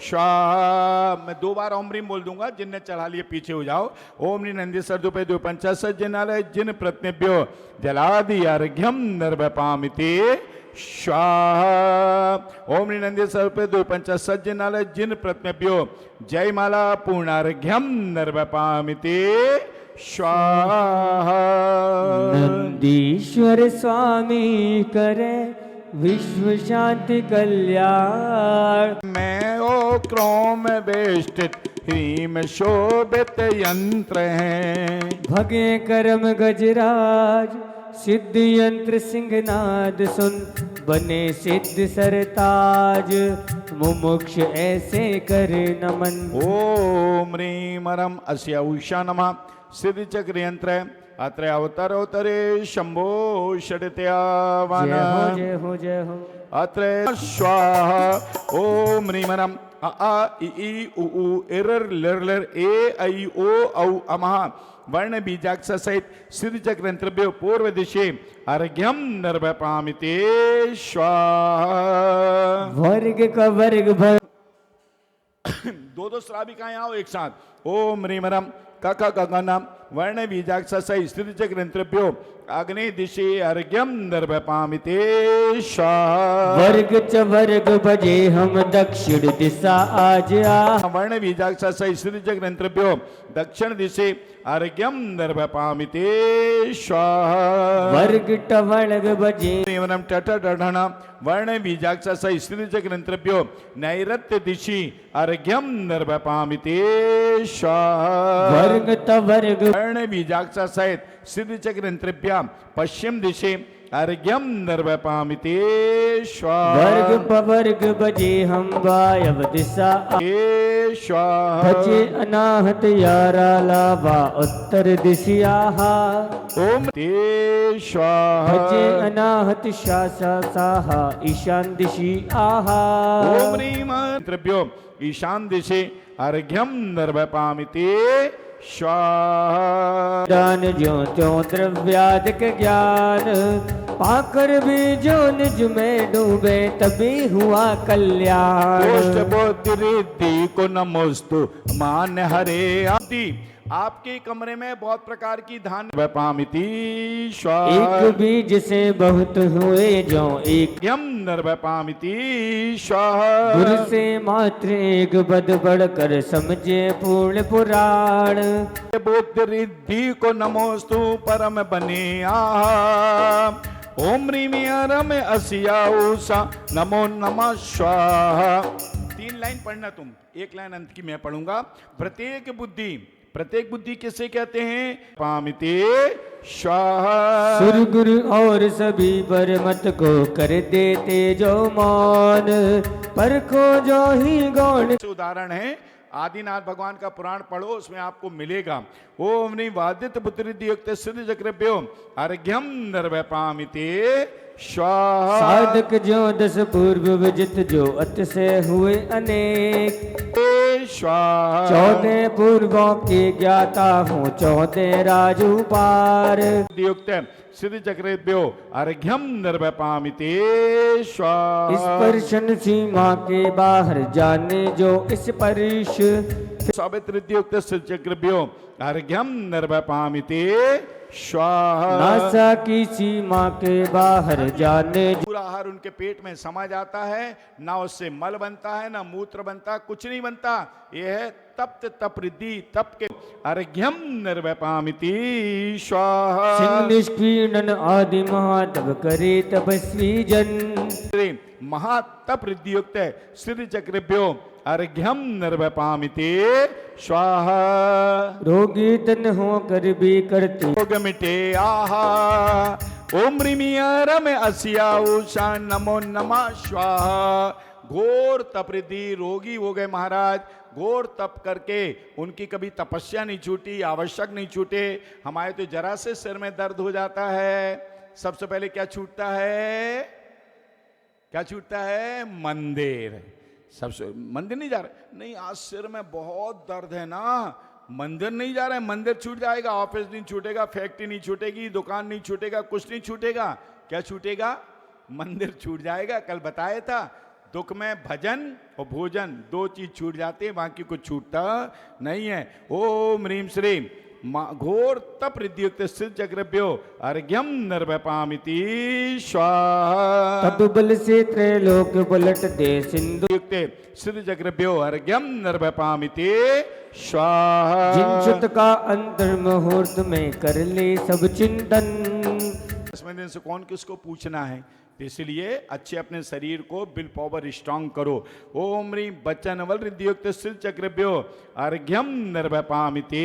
[SPEAKER 2] स्वाहा। मैं 2 बार ओम रीम बोल दूंगा, जिनने चढ़ा लिए पीछे हो जाओ। ओम निनंदे सर्दुपेदु पंचसज्जिनालय जिन प्रतिभ्यो जलादि अर्घ्यम नर्वपामिते स्वाहा। ओम निनंदे सर्दुपेदु पंचसज्जिनालय जिन प्रतिभ्यो जय माला पूर्णार्घ्यम नर्वपामिते स्वाहा।
[SPEAKER 3] नंदीश्वर स्वामी करे विश्व शांति कल्याण।
[SPEAKER 2] मैं ओ क्रोम वेष्टित ह्रीम शोभित यंत्र हैं।
[SPEAKER 3] भगे करम गजराज सिद्ध यंत्र सिंहनाद सुन। बने सिद्ध सरताज मुमुक्ष ऐसे कर नमन।
[SPEAKER 2] ओम ह्रीम रम अस्या उषा नमः। सिद्ध चक्र यंत्र अत्र अवतरोत्तरे शंभो षडत्यावन।
[SPEAKER 3] जय हो जय हो।
[SPEAKER 2] अत्र स्वाहा। ओम ह्रीम रम अ आ इ ई उ ऊ इरर लर ए ऐ ओ औ अमः वर्ण बीजाक्षर सहित सिद्ध चक्र यंत्रभ्यो पूर्व दिशे अर्घ्यम नर्वपामिते स्वाहा।
[SPEAKER 3] वर्ग का वर्ग भर
[SPEAKER 2] दो दो श्राविकाएं आओ एक साथ। ओम ह्रीम रम कक गगनम वर्ण बीजाक्ष स्थिति चक्रेभ्यो अग्नि दिशि अर्घ्यम निर्वपामिते स्वाहा।
[SPEAKER 3] वर्ग च वर्ग बजे हम दक्षिण दिशा आज आ।
[SPEAKER 2] वर्ण बीजाक्ष स्थिति चक्रेभ्यो दक्षिण दिशि अर्घ्यम निर्वपामिते स्वाहा।
[SPEAKER 3] वर्ग ट वर्ग बजे
[SPEAKER 2] एवं टट डढ़ण वर्ण बीजाक्ष स्थिति चक्रेभ्यो नैऋत्य दिशि अर्घ्यम निर्वपामिते स्वाहा।
[SPEAKER 3] वर्ग त वर्ग
[SPEAKER 2] वर्ण बीजाक्ष सहित सिद्धि चक्रेभ्य पश्चिम दिशे अर्घ्यम निर्वपामिते स्वाहा।
[SPEAKER 3] वर्ग पवर्ग बजे हम वायव दिशा आ।
[SPEAKER 2] स्वाहा।
[SPEAKER 3] भजे अनाहत यारा लावा उत्तर दिशि आहा।
[SPEAKER 2] ओम ते स्वाहा।
[SPEAKER 3] भजे अनाहत शासा साहा ईशान दिशि आहा।
[SPEAKER 2] ओम ह्रीम त्रिभ्यो ईशान दिशे अर्घ्यम निर्वपामिते स्वाहा।
[SPEAKER 3] दान ज्यो त्यों द्रव्याधिक ज्ञान पाकर भी जो निज में डूबे तभी हुआ कल्याण।
[SPEAKER 2] कोष्ठ बुद्धि रिद्धि को नमोस्तु मान हरे आदि। आपके कमरे में बहुत प्रकार की धान वपामिति स्वाहा।
[SPEAKER 3] एक बीज से बहुत हुए जो एक
[SPEAKER 2] यम निर्वपामिति स्वाहा।
[SPEAKER 3] गुरु से मात्र एक बद बढ़कर समझे पूर्ण पुराण।
[SPEAKER 2] बुद्धि रिद्धि को नमोस्तु परम बने आहा। ओम ह्रीम रम असिया उषा नमो नमः स्वाहा। 3 लाइन पढ़ना तुम, एक लाइन अंत की मैं पढ़ूंगा। प्रत्येक बुद्धि किसे कहते हैं? पामिते स्वाहा।
[SPEAKER 3] सुर गुरु और सभी पर मत को कर देते जो मान पर को जो ही गौण।
[SPEAKER 2] उदाहरण है आदिनाथ भगवान का पुराण पढ़ो, उसमें आपको मिलेगा। ओम ह्रीम वादित बुद्धि युक्त सिद्धि चक्रेभ्यो अर्घ्यम निर्वपामिते स्वाहा।
[SPEAKER 3] साधक जो 10 पूर्व विजित जो अत से हुए अनेक।
[SPEAKER 2] स्वाहा।
[SPEAKER 3] 14 पूर्वों के ज्ञाता हूँ 14 राजू पार।
[SPEAKER 2] युक्त सिद्धि चक्रेभ्यो अर्घ्यम निर्वपामिते स्वाहा।
[SPEAKER 3] स्पर्शन सीमा के बाहर जाने जो स्पर्श।
[SPEAKER 2] सावित्र युक्त सिद्धि चक्रेभ्यो अर्घ्यम निर्वपामिते स्वाहा।
[SPEAKER 3] नासा की सीमा के बाहर जाने
[SPEAKER 2] पूरा आहार उनके पेट में समा जाता है, ना उससे मल बनता है ना मूत्र बनता, कुछ नहीं बनता। यह है तप्त तप रिद्धि तप के अर्घ्यम निर्वपामिति स्वाहा।
[SPEAKER 3] सिंह निष्पीड़न आदि महातप करे तपस्वी जन।
[SPEAKER 2] महातप रिद्धि युक्त सिद्धि चक्रेभ्यो अर्घ्यम निर्वपामिते स्वाहा।
[SPEAKER 3] रोगी तन हो कर भी करते
[SPEAKER 2] रोग मिटे आहा। ओम ह्रीम रम असिया उषा नमो नमः स्वाहा। घोर तप रिद्धि रोगी हो गए महाराज, घोर तप करके उनकी कभी तपस्या नहीं छूटी, आवश्यक नहीं छूटे। हमारे तो जरा से सिर में दर्द हो जाता है, सबसे पहले क्या छूटता है? क्या छूटता है? मंदिर। सबसे मंदिर नहीं जा रहा, नहीं आज सिर में बहुत दर्द है ना, मंदिर नहीं जा रहा है, मंदिर छूट जाएगा। ऑफिस नहीं छूटेगा, फैक्ट्री नहीं छूटेगी, दुकान नहीं छूटेगा, कुछ नहीं छूटेगा। क्या छूटेगा? मंदिर छूट जाएगा। कल बताया था दुख में भजन और भोजन 2 चीज छूट जाते हैं, बाकी कुछ छूटता नहीं है। ओम ह्रीम श्रीम घोर तप रिद्धि युक्त सिद्धि चक्रेभ्यो अर्घ्यम निर्वपामिति स्वाहा।
[SPEAKER 3] तब बल से त्रैलोक पलट दे सिंधु
[SPEAKER 2] युक्त सिद्धि चक्रेभ्यो अर्घ्यम निर्वपामिति स्वाहा।
[SPEAKER 3] जिनचुत का अंतर मुहूर्त में कर ले सब चिंतन।
[SPEAKER 2] 10वें दिन से कौन किसको पूछना है, इसलिए अच्छे अपने शरीर को विल पावर स्ट्रांग करो। ओम ह्रीम बच्चन वल रिद्धि युक्त सिद्धि चक्रेभ्यो अर्घ्यम निर्वपामिते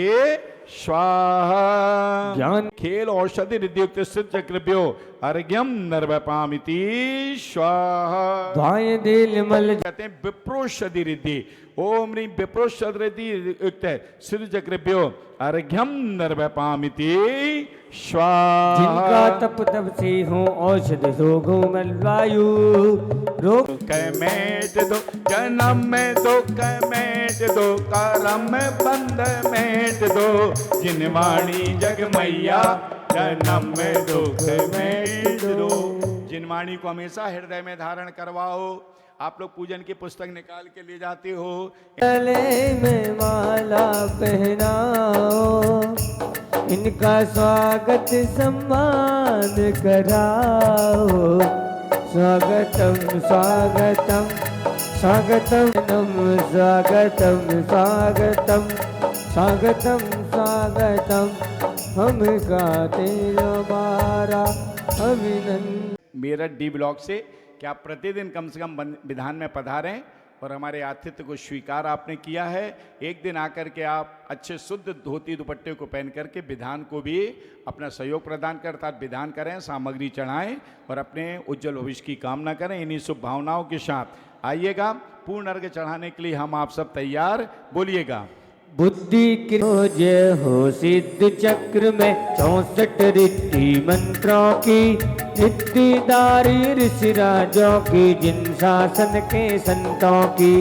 [SPEAKER 2] स्वाहा।
[SPEAKER 3] ज्ञान
[SPEAKER 2] खेल औषधि रिद्धि युक्त सिद्धि चक्रेभ्यो अर्घ्यम निर्वपामिति स्वाहा।
[SPEAKER 3] भाई दिल मल
[SPEAKER 2] कहते हैं विप्रोषधि रिद्धि। ओम ह्रीम विप्रोषधि रिद्धि युक्त सिद्धि चक्रेभ्यो अर्घ्यम निर्वपामिति स्वाहा।
[SPEAKER 3] जिनका तप तप से हो औषध रोगों में वायु रोग
[SPEAKER 2] मेट दो जन्म में दुख मेट दो, करम बंध मेट दो, जिनवाणी जग मैया जन्म में दुख मेट दो। जिनवाणी को हमेशा हृदय में धारण करवाओ, आप लोग पूजन की पुस्तक निकाल के ले जाते हो।
[SPEAKER 3] गले में माला पहनाओ, इनका स्वागत सम्मान कराओ। स्वागतम स्वागतम स्वागतम स्वागतम स्वागतम स्वागतम स्वागतम, हम गाते हमारा अभिनंदन।
[SPEAKER 2] मेरठ डी ब्लॉक से क्या प्रतिदिन कम से कम विधान में पधारें और हमारे आतिथ्य को स्वीकार आपने किया है। एक दिन आकर के आप अच्छे शुद्ध धोती दुपट्टे को पहन करके विधान को भी अपना सहयोग प्रदान कर अर्थात विधान करें, सामग्री चढ़ाएं और अपने उज्जवल भविष्य की कामना करें। इन्हीं शुभ भावनाओं के साथ आइएगा। पूर्ण अर्घ्य चढ़ाने के लिए हम आप सब तैयार, बोलिएगा।
[SPEAKER 3] बुद्धि की जय हो सिद्ध चक्र में 64 रिद्धि मंत्रों की, रिद्धिदारी ऋषि राजों की, जिन शासन के संतों की।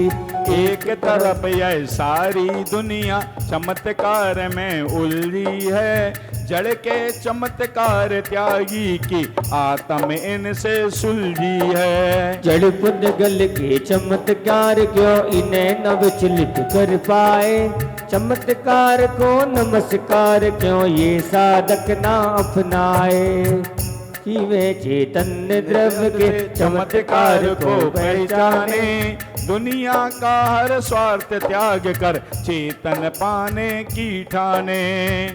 [SPEAKER 2] एक तरफ यह सारी दुनिया चमत्कार में उलझी है, जड़ के चमत्कार त्यागी की आत्म इनसे सुलझी है।
[SPEAKER 3] जड़ पुद्गल के चमत्कार क्यों इन्हें न विचलित कर पाए, चमत्कार को नमस्कार क्यों ये साधक ना अपनाए। कि वे चैतन्य द्रव्य के चमत्कार को पहचाने,
[SPEAKER 2] दुनिया का हर स्वार्थ त्याग कर चेतन पाने की ठाने।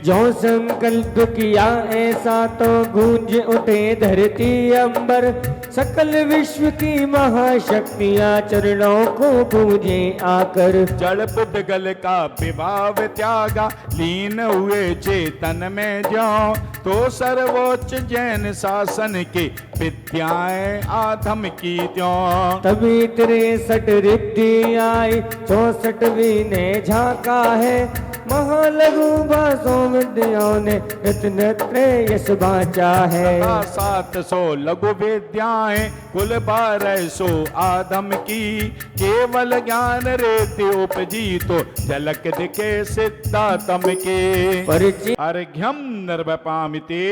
[SPEAKER 3] जो संकल्प किया ऐसा तो गूंज उठे धरती अंबर, सकल विश्व की महाशक्तियां चरणों को पूजे आकर।
[SPEAKER 2] जड़ पुद्गल का विभाव त्यागा, लीन हुए चेतन में ज्यों, तो सर्वोच्च जैन शासन की विद्याएं आधम की त्यों।
[SPEAKER 3] तभी 63 रिद्धि आई, 64वीं ने झांका है, महालघु भाषों विद्याओं ने रत्न त्रयस बांचा है।
[SPEAKER 2] 700 लघु विद्याएं कुल 1200 आदम की, केवल ज्ञान रेति उपजी तो झलक दिखे सिद्धातम के। अर्घ्यम निर्वपामिते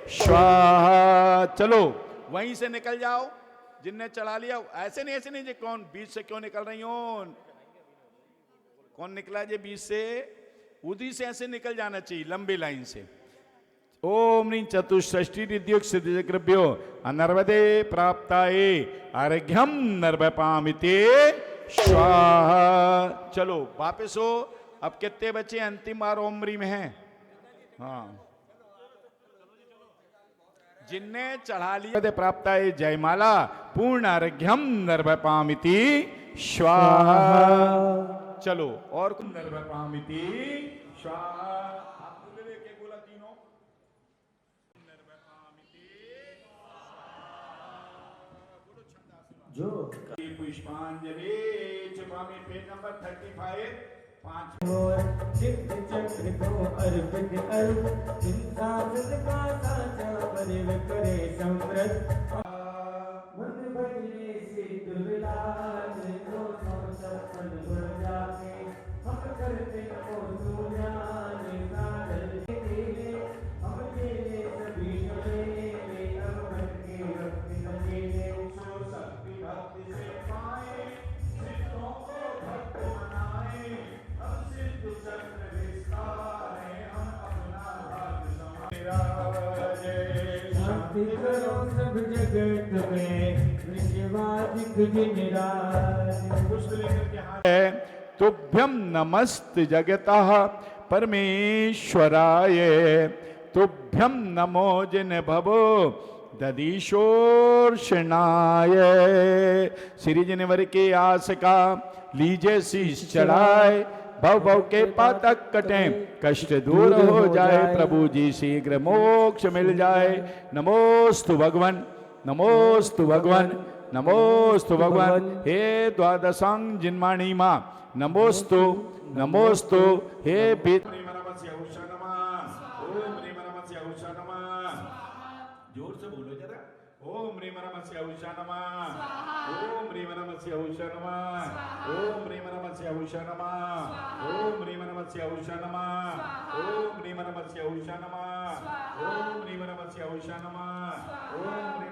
[SPEAKER 2] स्वाहा। चलो वहीं से निकल जाओ, जिनने चढ़ा लिया। ऐसे नहीं जी, कौन बीच से क्यों निकल रही हो? कौन निकला जी बीच से? उदी से ऐसे निकल जाना चाहिए लंबी लाइन से। ओम ह्रीं चतुष्षष्टि रिद्युक्त सिद्धिचक्रभ्यो अनर्वदे प्राप्ताये अर्घ्यम निर्वपामिते स्वाहा। चलो वापस हो। अब कितने बच्चे अंतिम बार ओम ह्रीं में हैं? हाँ, जिनने चढ़ा लिया प्राप्ताये जयमाला पूर्ण अर्घ्यम निर्वपामिति स्वाहा। चलो और निर्वपामिति स्वाहा। आप लेके बोला तीनों निर्वपामिति बोलो छंदास जो पुष्पांजलि छपामी पेज नंबर 35 5
[SPEAKER 3] सिद्ध चक्र को अर्पित अर्घ, जिन शासन का साचा परिव करे समृद्ध। मन भजने से दुर्लाभ को सत्संग गुण जाके, हम करते नमो सूर्याने साधन देवे। हम तेरे सभी शबे अमृत के रक्त नजीले,
[SPEAKER 2] सो शक्ति भक्ति से पाए, सिद्धों को भक्त बनाए। हम सिद्ध चक्र विस्तारे, हम अपना भाग्य समाराजे।
[SPEAKER 3] शांति करो सब जगत में, विश्वाधिक जिनराज।
[SPEAKER 2] पुष्प लेकर के हाथ है। तुभ्यम नमस्त जगतः परमेश्वराय, तुभ्यम नमो जिन भवो ददीशोर्षणाय। श्री जनवर के आस का लीजे शीश चढ़ाए, भव भव के पातक कटें, कष्ट दूर हो जाए। प्रभु जी शीघ्र मोक्ष मिल जाए। नमोस्तु भगवन, नमोस्तु भगवन, नमोस्तु भगवन। हे द्वादशांग जिन्माणी माँ, नमोस्तु नमोस्तु। हे जोर से बोलो जरा। ओम ह्रीं नमः उषा नमः, ओम ह्रीं नमः उषा नमः, ओम ह्रीं नमः उषा नमः, ओम ह्रीं नमः उषा नमः, ओम ह्रीं नमः उषा नमः, ओम ह्रीं नमः उषा नमः, ओम ह्रीं